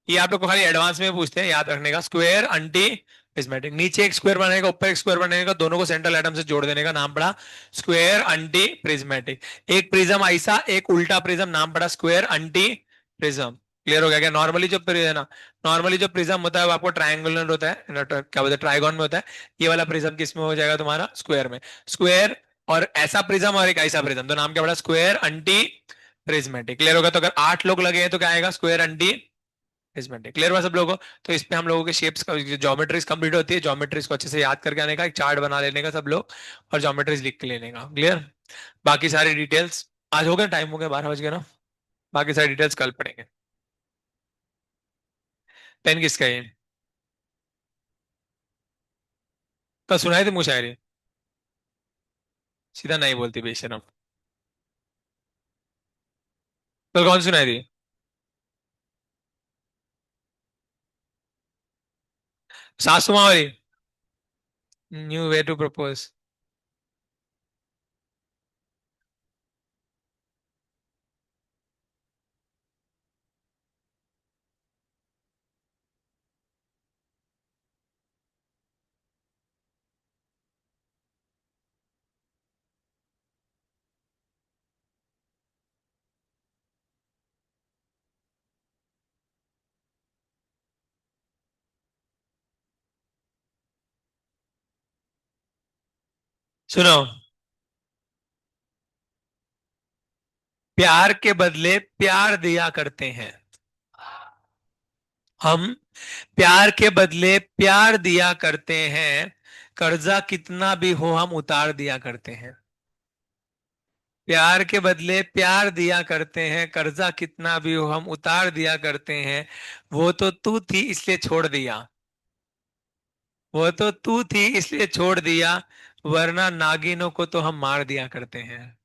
ये आप लोग को खाली एडवांस में पूछते हैं, याद रखने का, स्क्वायर एंटी प्रिज्मेटिक। नीचे एक स्क्वायर बनेगा, ऊपर एक स्क्वायर बनेगा, दोनों को सेंट्रल एटम से जोड़ देने का नाम पड़ा स्क्वायर एंटी प्रिज्मेटिक। एक प्रिज्म ऐसा, एक उल्टा प्रिज्म, नाम पड़ा स्क्वायर एंटी प्रिज्म। क्लियर हो गया क्या? नॉर्मली जो है ना, नॉर्मली जो प्रिज्म होता है वो आपको ट्रायंगुलर होता है, क्या बोलते हैं, ट्राइगोन में होता है। ये वाला प्रिज्म किस में हो जाएगा तुम्हारा? स्क्वायर में। स्क्वायर और ऐसा प्रिज्म और एक ऐसा प्रिज्म, तो नाम क्या पड़ा? Square anti prismatic. क्लियर होगा? तो अगर 8 लोग लगे हैं तो क्या आएगा? Square anti prismatic. क्लियर हुआ सब लोगों को? तो इस पे हम लोगों के शेप्स का ज्योमेट्रीज कंप्लीट होती है। ज्योमेट्रीज को अच्छे से याद करके आने का, एक चार्ट बना लेने का सब लोग, और ज्योमेट्रीज लिख के लेने का। क्लियर। बाकी सारी डिटेल्स आज हो गए, टाइम हो गया, 12 बज गए ना। बाकी सारी डिटेल्स कल पढ़ेंगे। पेन किसका है ये? कल सुनाई थी मुशायरी? सीधा नहीं बोलती बेशरम। कल कौन सुनाई थी? सासू माँ वाली? New way to propose. सुनो, प्यार के बदले प्यार दिया करते हैं हम, प्यार के बदले प्यार दिया करते हैं, कर्जा कितना भी हो हम उतार दिया करते हैं। प्यार के बदले प्यार दिया करते हैं, कर्जा कितना भी हो हम उतार दिया करते हैं। वो तो तू थी इसलिए छोड़ दिया, वो तो तू थी इसलिए छोड़ दिया, वरना नागिनों को तो हम मार दिया करते हैं।